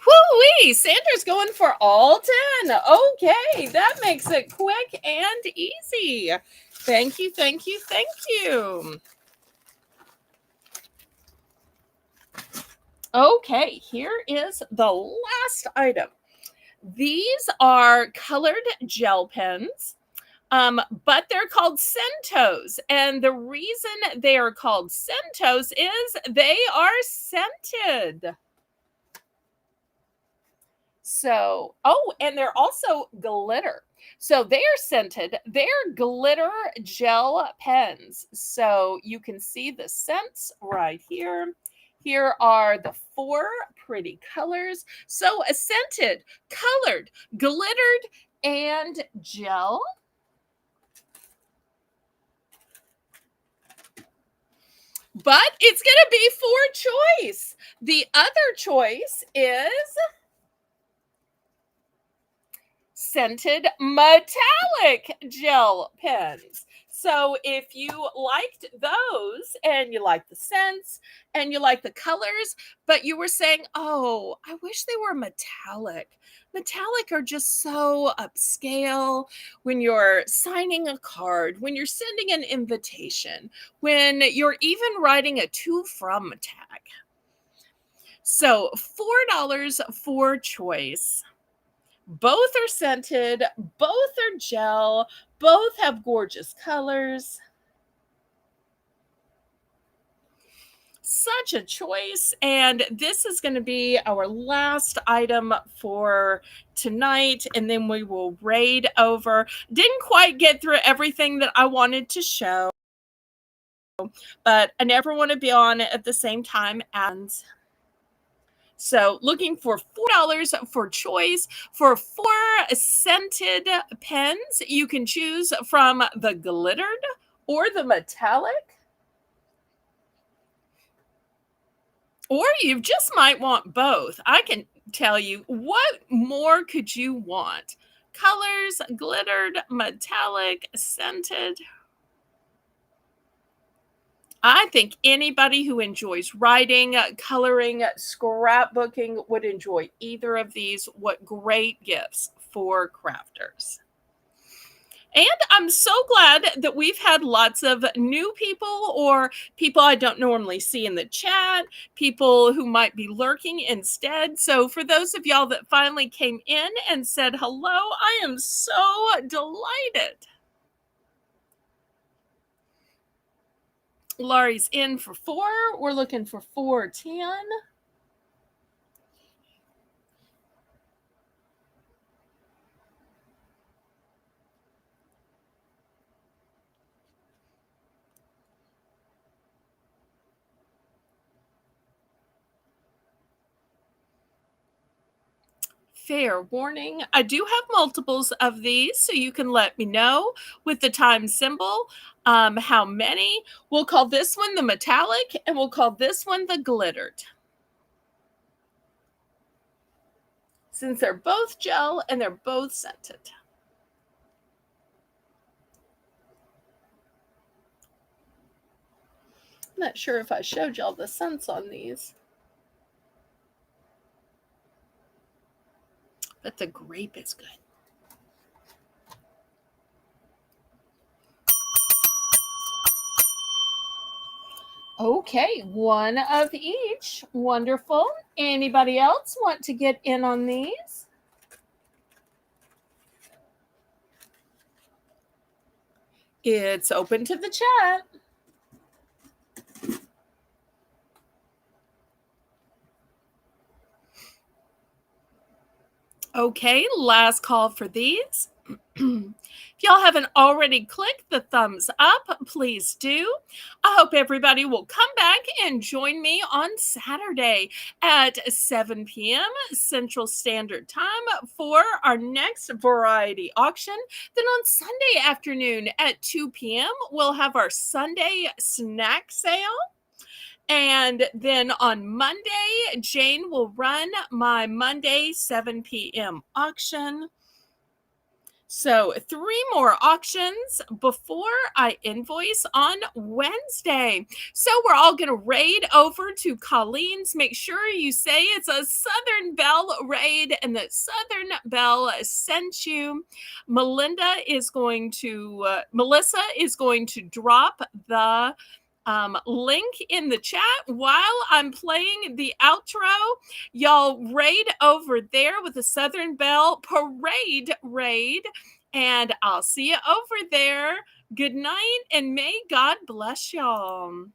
Woo-wee! Sandra's going for all 10. Okay, that makes it quick and easy. Thank you, thank you, thank you. Okay, here is the last item. These are colored gel pens, but they're called Centos. And the reason they are called Centos is they are scented. So, oh, and they're also glitter. So they are scented. They're glitter gel pens. So you can see the scents right here. Here are the 4 pretty colors. So a scented, colored, glittered, and gel. But it's going to be for choice. The other choice is scented metallic gel pens. So if you liked those and you like the scents and you like the colors, but you were saying, oh, I wish they were metallic. Metallic are just so upscale when you're signing a card, when you're sending an invitation, when you're even writing a to from tag. So $4 for choice. Both are scented, both are gel, both have gorgeous colors. Such a choice. And this is going to be our last item for tonight. And then we will raid over. Didn't quite get through everything that I wanted to show, but I never want to be on at the same time. And so looking for $4 for choice for 4 scented pens. You can choose from the glittered or the metallic. Or you just might want both. I can tell you, what more could you want? Colors, glittered, metallic, scented. I think anybody who enjoys writing, coloring, scrapbooking would enjoy either of these. What great gifts for crafters. And I'm so glad that we've had lots of new people or people I don't normally see in the chat, people who might be lurking instead. So, for those of y'all that finally came in and said hello, I am so delighted. Laurie's in for 4. We're looking for 410. Fair warning, I do have multiples of these, so you can let me know with the time symbol how many. We'll call this one the metallic, and we'll call this one the glittered. Since they're both gel and they're both scented. I'm not sure if I showed y'all the scents on these. But the grape is good. Okay, one of each. Wonderful. Anybody else want to get in on these? It's open to the chat. Okay, last call for these. If y'all haven't already clicked the thumbs up, please do. I hope everybody will come back and join me on Saturday at 7 p.m. Central Standard Time for our next variety auction. Then on Sunday afternoon at 2 p.m., we'll have our Sunday snack sale. And then on Monday, Jane will run my Monday 7 p.m. auction. So 3 more auctions before I invoice on Wednesday. So we're all going to raid over to Colleen's. Make sure you say it's a Southern Belle raid and that Southern Belle sent you. Melissa is going to drop the link in the chat while I'm playing the outro. Y'all raid over there with the Southern Belle Parade raid, and I'll see you over there. Good night, and may God bless y'all.